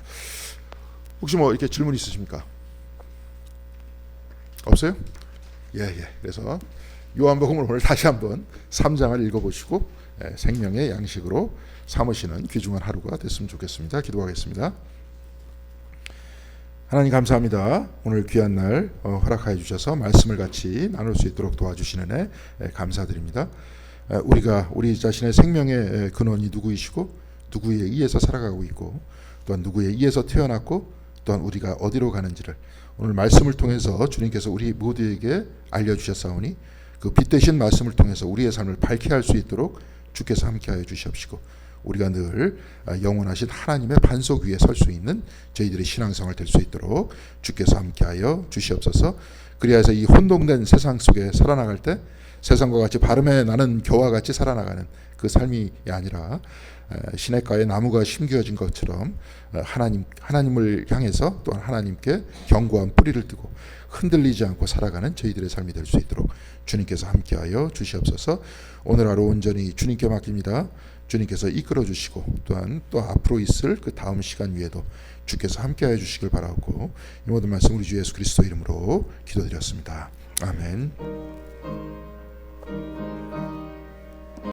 혹시 뭐 이렇게 질문 있으십니까? 없어요? 예. 그래서 요한복음을 오늘 다시 한번 3장을 읽어보시고 생명의 양식으로 삼으시는 귀중한 하루가 됐으면 좋겠습니다. 기도하겠습니다. 하나님 감사합니다. 오늘 귀한 날 허락하여 주셔서 말씀을 같이 나눌 수 있도록 도와주시는 애 감사드립니다. 우리가 우리 자신의 생명의 근원이 누구이시고 누구에 의해서 살아가고 있고 또한 누구에 의해서 태어났고 또한 우리가 어디로 가는지를 오늘 말씀을 통해서 주님께서 우리 모두에게 알려주셨사오니 그 빛되신 말씀을 통해서 우리의 삶을 밝게 할 수 있도록 주께서 함께하여 주시옵시고 우리가 늘 영원하신 하나님의 반석 위에 설 수 있는 저희들의 신앙생활 될 수 있도록 주께서 함께하여 주시옵소서. 그리하여서 이 혼동된 세상 속에 살아나갈 때 세상과 같이 발음에 나는 겨와 같이 살아나가는 그 삶이 아니라 시냇가에 나무가 심겨진 것처럼 하나님을 향해서 또한 하나님께 견고한 뿌리를 뜨고 흔들리지 않고 살아가는 저희들의 삶이 될 수 있도록 주님께서 함께하여 주시옵소서. 오늘 하루 온전히 주님께 맡깁니다. 주님께서 이끌어 주시고 또한 또 앞으로 있을 그 다음 시간 위에도 주께서 함께하여 주시길 바라고 이 모든 말씀 우리 주 예수 그리스도 이름으로 기도드렸습니다. 아멘.